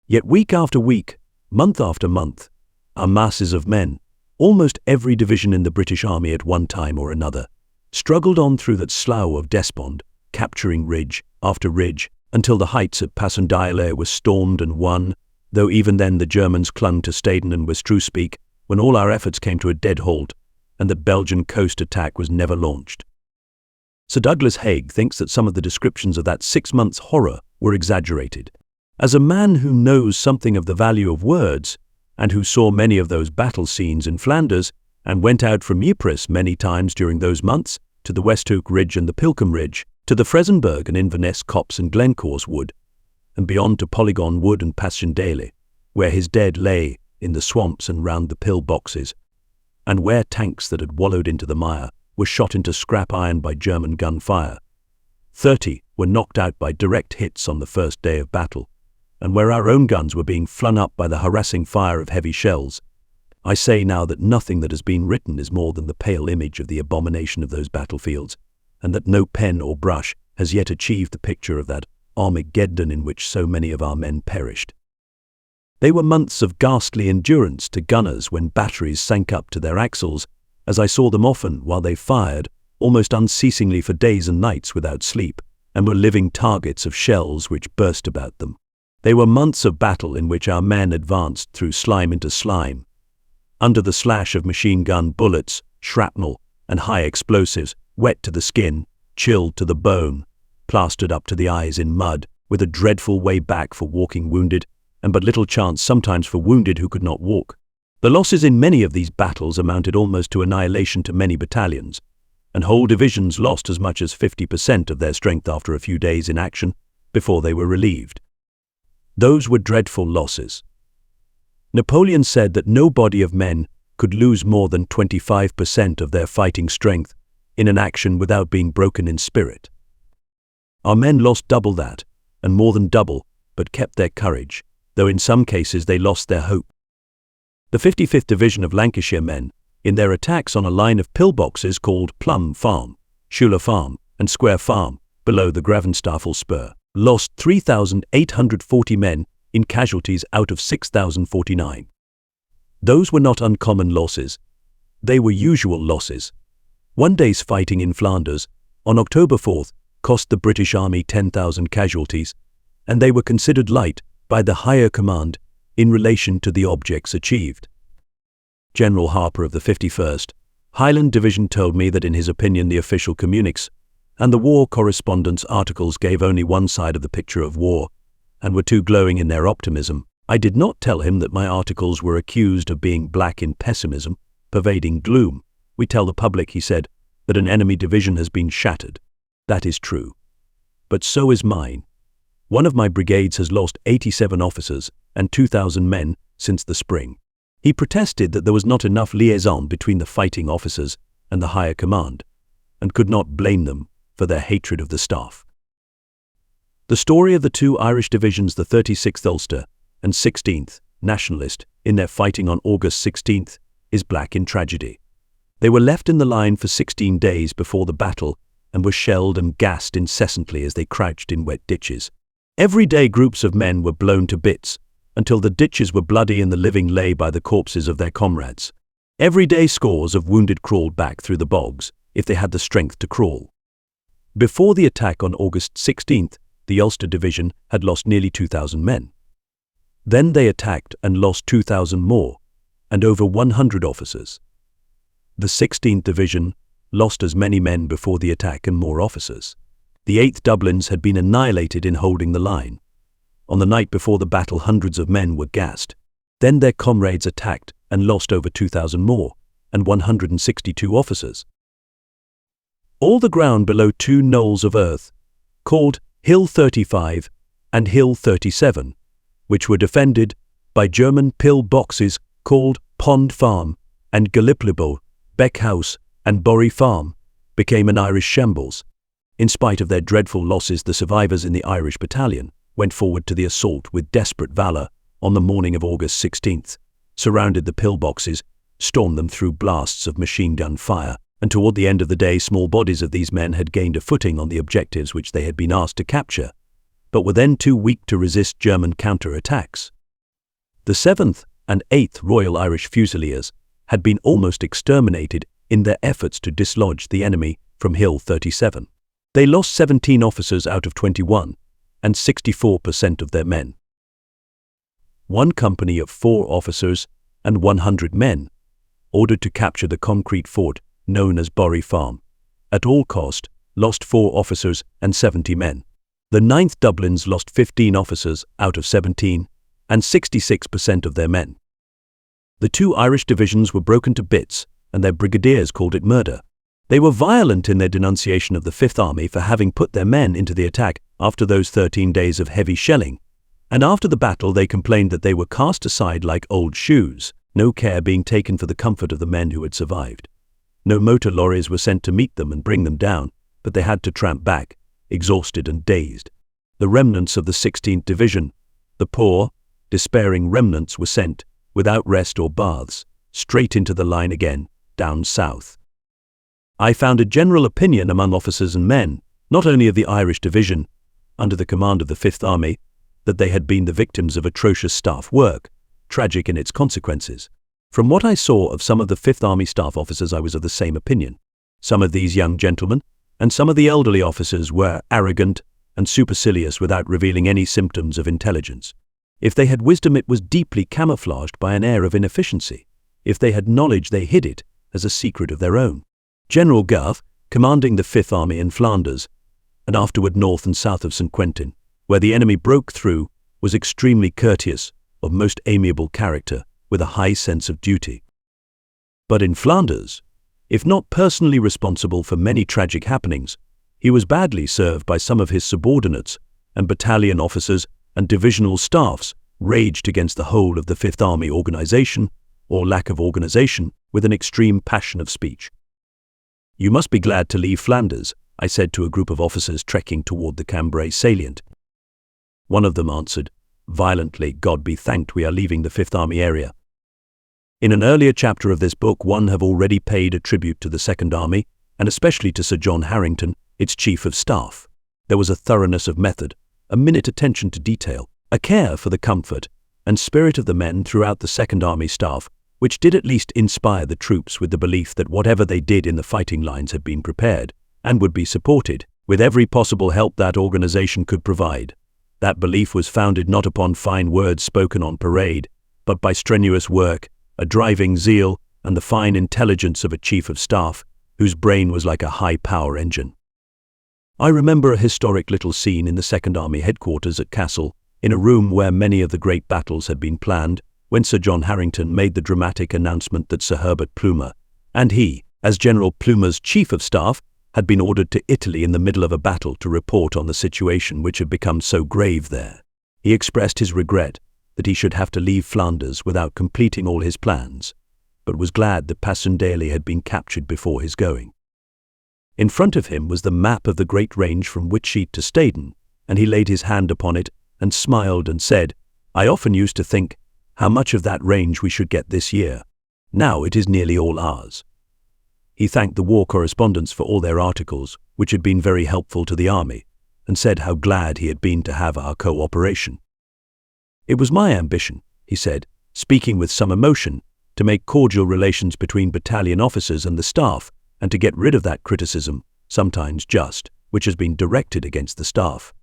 Yet week after week, month after month, our masses of men, almost every division in the British Army at one time or another, struggled on through that slough of despond, capturing ridge after ridge, until the heights at Passchendaele were stormed and won, though even then the Germans clung to Steden and Westruspik, when all our efforts came to a dead halt, and the Belgian coast attack was never launched. Sir Douglas Haig thinks that some of the descriptions of that 6 months' horror were exaggerated. As a man who knows something of the value of words, and who saw many of those battle scenes in Flanders, and went out from Ypres many times during those months, to the Westhoek Ridge and the Pilcombe Ridge, to the Fresenberg and Inverness Copse and Glencorse Wood, and beyond to Polygon Wood and Passchendaele, where his dead lay in the swamps and round the pill boxes, and where tanks that had wallowed into the mire were shot into scrap iron by German gunfire. 30 were knocked out by direct hits on the first day of battle, and where our own guns were being flung up by the harassing fire of heavy shells. I say now that nothing that has been written is more than the pale image of the abomination of those battlefields, and that no pen or brush has yet achieved the picture of that Armageddon in which so many of our men perished. They were months of ghastly endurance to gunners when batteries sank up to their axles, as I saw them often while they fired, almost unceasingly for days and nights without sleep, and were living targets of shells which burst about them. They were months of battle in which our men advanced through slime into slime, under the slash of machine gun bullets, shrapnel, and high explosives, wet to the skin, chilled to the bone, plastered up to the eyes in mud, with a dreadful way back for walking wounded, and but little chance sometimes for wounded who could not walk. The losses in many of these battles amounted almost to annihilation to many battalions, and whole divisions lost as much as 50% of their strength after a few days in action before they were relieved. Those were dreadful losses. Napoleon said that no body of men could lose more than 25% of their fighting strength in an action without being broken in spirit. Our men lost double that, and more than double, but kept their courage, though in some cases they lost their hope. The 55th Division of Lancashire men, in their attacks on a line of pillboxes called Plum Farm, Schuyler Farm, and Square Farm, below the Gravenstafel Spur, lost 3,840 men in casualties out of 6,049. Those were not uncommon losses. They were usual losses. One day's fighting in Flanders, on October 4th, cost the British Army 10,000 casualties, and they were considered light by the higher command in relation to the objects achieved. General Harper of the 51st Highland Division told me that in his opinion the official communiques and the war correspondence articles gave only one side of the picture of war, and were too glowing in their optimism. I did not tell him that my articles were accused of being black in pessimism, pervading gloom. We tell the public, he said, that an enemy division has been shattered. That is true. But so is mine. One of my brigades has lost 87 officers and 2,000 men since the spring. He protested that there was not enough liaison between the fighting officers and the higher command, and could not blame them for their hatred of the staff. The story of the two Irish divisions, the 36th Ulster and 16th Nationalist, in their fighting on August 16th, is black in tragedy. They were left in the line for 16 days before the battle and were shelled and gassed incessantly as they crouched in wet ditches. Every day groups of men were blown to bits, until the ditches were bloody and the living lay by the corpses of their comrades. Every day scores of wounded crawled back through the bogs, if they had the strength to crawl. Before the attack on August 16th, the Ulster Division had lost nearly 2,000 men. Then they attacked and lost 2,000 more, and over 100 officers. The 16th Division lost as many men before the attack and more officers. The 8th Dublins had been annihilated in holding the line. On the night before the battle, hundreds of men were gassed. Then their comrades attacked and lost over 2,000 more, and 162 officers. All the ground below two knolls of earth, called Hill 35 and Hill 37, which were defended by German pill boxes called Pond Farm and Galliplibo, Beck House and Borry Farm, became an Irish shambles. In spite of their dreadful losses, the survivors in the Irish battalion went forward to the assault with desperate valor on the morning of August 16th, surrounded the pillboxes, stormed them through blasts of machine gun fire, and toward the end of the day small bodies of these men had gained a footing on the objectives which they had been asked to capture, but were then too weak to resist German counter-attacks. The 7th and 8th Royal Irish Fusiliers had been almost exterminated in their efforts to dislodge the enemy from Hill 37. They lost 17 officers out of 21, and 64% of their men. One company of 4 officers and 100 men, ordered to capture the concrete fort known as Borry Farm, at all cost, lost 4 officers and 70 men. The 9th Dublins lost 15 officers out of 17, and 66% of their men. The 2 Irish divisions were broken to bits, and their brigadiers called it murder. They were violent in their denunciation of the Fifth Army for having put their men into the attack after those 13 days of heavy shelling, and after the battle they complained that they were cast aside like old shoes, no care being taken for the comfort of the men who had survived. No motor lorries were sent to meet them and bring them down, but they had to tramp back, exhausted and dazed. The remnants of the 16th Division, the poor, despairing remnants, were sent, without rest or baths, straight into the line again, down south. I found a general opinion among officers and men, not only of the Irish Division, under the command of the Fifth Army, that they had been the victims of atrocious staff work, tragic in its consequences. From what I saw of some of the Fifth Army staff officers, I was of the same opinion. Some of these young gentlemen, and some of the elderly officers, were arrogant and supercilious without revealing any symptoms of intelligence. If they had wisdom, it was deeply camouflaged by an air of inefficiency. If they had knowledge, they hid it as a secret of their own. General Gough, commanding the Fifth Army in Flanders, and afterward north and south of St. Quentin, where the enemy broke through, was extremely courteous, of most amiable character, with a high sense of duty. But in Flanders, if not personally responsible for many tragic happenings, he was badly served by some of his subordinates, and battalion officers and divisional staffs raged against the whole of the Fifth Army organization, or lack of organization, with an extreme passion of speech. "You must be glad to leave Flanders," I said to a group of officers trekking toward the Cambrai salient. One of them answered, violently, "God be thanked, we are leaving the Fifth Army area." In an earlier chapter of this book, one have already paid a tribute to the Second Army, and especially to Sir John Harrington, its Chief of Staff. There was a thoroughness of method, a minute attention to detail, a care for the comfort and spirit of the men throughout the Second Army staff, which did at least inspire the troops with the belief that whatever they did in the fighting lines had been prepared, and would be supported, with every possible help that organization could provide. That belief was founded not upon fine words spoken on parade, but by strenuous work, a driving zeal, and the fine intelligence of a Chief of Staff, whose brain was like a high-power engine. I remember a historic little scene in the Second Army headquarters at Cassel, in a room where many of the great battles had been planned, when Sir John Harrington made the dramatic announcement that Sir Herbert Plumer, and he, as General Plumer's Chief of Staff, had been ordered to Italy in the middle of a battle to report on the situation which had become so grave there. He expressed his regret that he should have to leave Flanders without completing all his plans, but was glad that Passchendaele had been captured before his going. In front of him was the map of the great range from Whitsheet to Staden, and he laid his hand upon it and smiled and said, "I often used to think how much of that range we should get this year. Now it is nearly all ours." He thanked the war correspondents for all their articles, which had been very helpful to the army, and said how glad he had been to have our cooperation. "It was my ambition," he said, speaking with some emotion, "to make cordial relations between battalion officers and the staff, and to get rid of that criticism, sometimes just, which has been directed against the staff.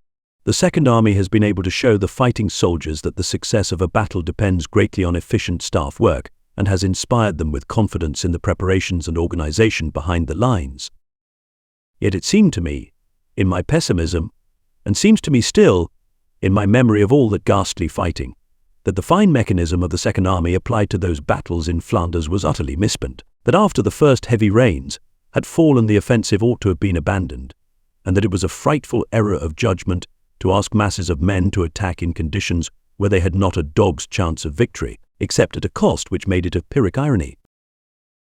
The Second Army has been able to show the fighting soldiers that the success of a battle depends greatly on efficient staff work, and has inspired them with confidence in the preparations and organization behind the lines. Yet it seemed to me, in my pessimism, and seems to me still, in my memory of all that ghastly fighting, that the fine mechanism of the Second Army applied to those battles in Flanders was utterly misspent, that after the first heavy rains had fallen the offensive ought to have been abandoned, and that it was a frightful error of judgment to ask masses of men to attack in conditions where they had not a dog's chance of victory, except at a cost which made it a Pyrrhic irony.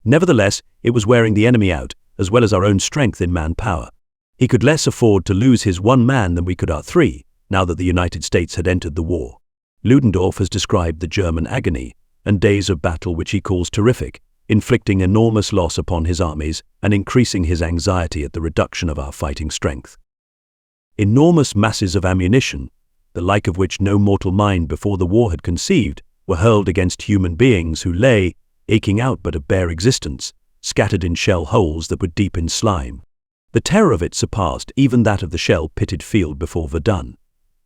Nevertheless, it was wearing the enemy out, as well as our own strength in manpower. He could less afford to lose his one man than we could our three, now that the United States had entered the war. Ludendorff has described the German agony and days of battle which he calls terrific, inflicting enormous loss upon his armies and increasing his anxiety at the reduction of our fighting strength. Enormous masses of ammunition, the like of which no mortal mind before the war had conceived, were hurled against human beings who lay, aching out but a bare existence, scattered in shell holes that were deep in slime. The terror of it surpassed even that of the shell-pitted field before Verdun.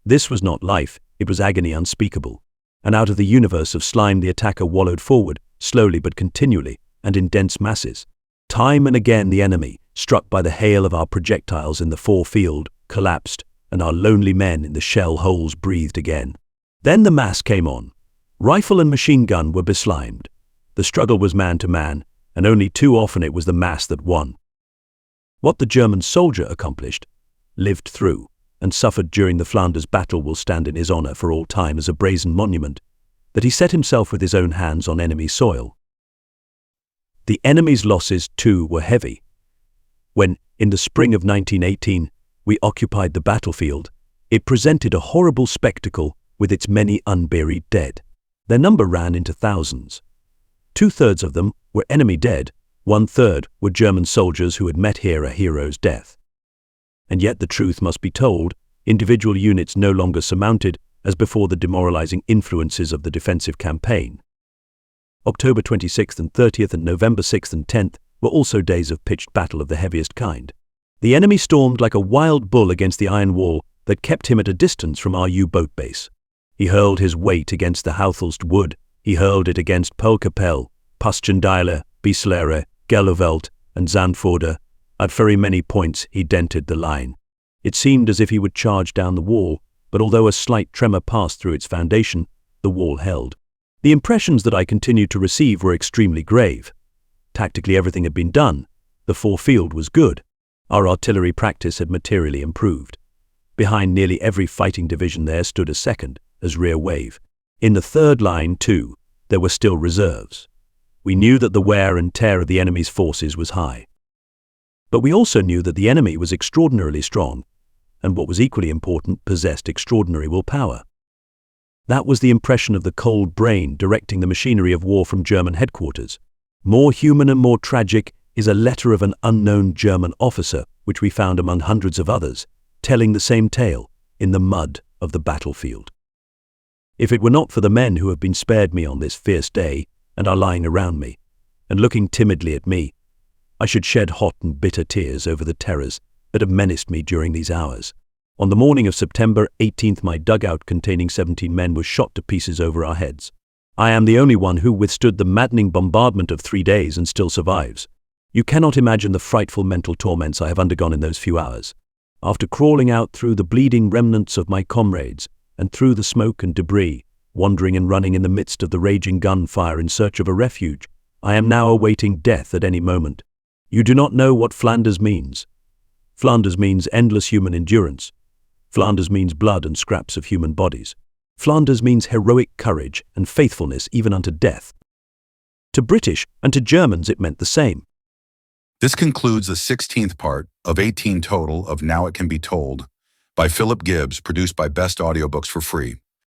This was not life, it was agony unspeakable. And out of the universe of slime the attacker wallowed forward, slowly but continually, and in dense masses. Time and again the enemy, struck by the hail of our projectiles in the forefield, collapsed, and our lonely men in the shell holes breathed again. Then the mass came on. Rifle and machine gun were beslimed. The struggle was man to man, and only too often it was the mass that won. What the German soldier accomplished, lived through, and suffered during the Flanders battle will stand in his honor for all time as a brazen monument, that he set himself with his own hands on enemy soil. The enemy's losses, too, were heavy. When, in the spring of 1918, we occupied the battlefield, it presented a horrible spectacle with its many unburied dead. Their number ran into thousands. 2/3 of them were enemy dead, 1/3 were German soldiers who had met here a hero's death. And yet the truth must be told, individual units no longer surmounted, as before, the demoralizing influences of the defensive campaign. October 26th and 30th and November 6th and 10th were also days of pitched battle of the heaviest kind. The enemy stormed like a wild bull against the iron wall that kept him at a distance from our U-boat base. He hurled his weight against the Houthulst wood, he hurled it against Polkapelle, Passchendaele, Bieslere, Gelderveld, and Zandvoorde. At very many points he dented the line. It seemed as if he would charge down the wall, but although a slight tremor passed through its foundation, the wall held. The impressions that I continued to receive were extremely grave. Tactically everything had been done. The forefield was good. Our artillery practice had materially improved. Behind nearly every fighting division there stood a second, as rear wave. In the third line, too, there were still reserves. We knew that the wear and tear of the enemy's forces was high. But we also knew that the enemy was extraordinarily strong, and what was equally important, possessed extraordinary willpower. That was the impression of the cold brain directing the machinery of war from German headquarters. More human and more tragic is a letter of an unknown German officer, which we found among hundreds of others, telling the same tale, in the mud of the battlefield. If it were not for the men who have been spared me on this fierce day, and are lying around me, and looking timidly at me, I should shed hot and bitter tears over the terrors that have menaced me during these hours. On the morning of September 18th, my dugout containing 17 men was shot to pieces over our heads. I am the only one who withstood the maddening bombardment of 3 days and still survives. You cannot imagine the frightful mental torments I have undergone in those few hours. After crawling out through the bleeding remnants of my comrades, and through the smoke and debris, wandering and running in the midst of the raging gunfire in search of a refuge, I am now awaiting death at any moment. You do not know what Flanders means. Flanders means endless human endurance. Flanders means blood and scraps of human bodies. Flanders means heroic courage and faithfulness even unto death. To British and to Germans it meant the same. This concludes the 16th part of 18 total of Now It Can Be Told by Philip Gibbs, produced by Best Audiobooks for free.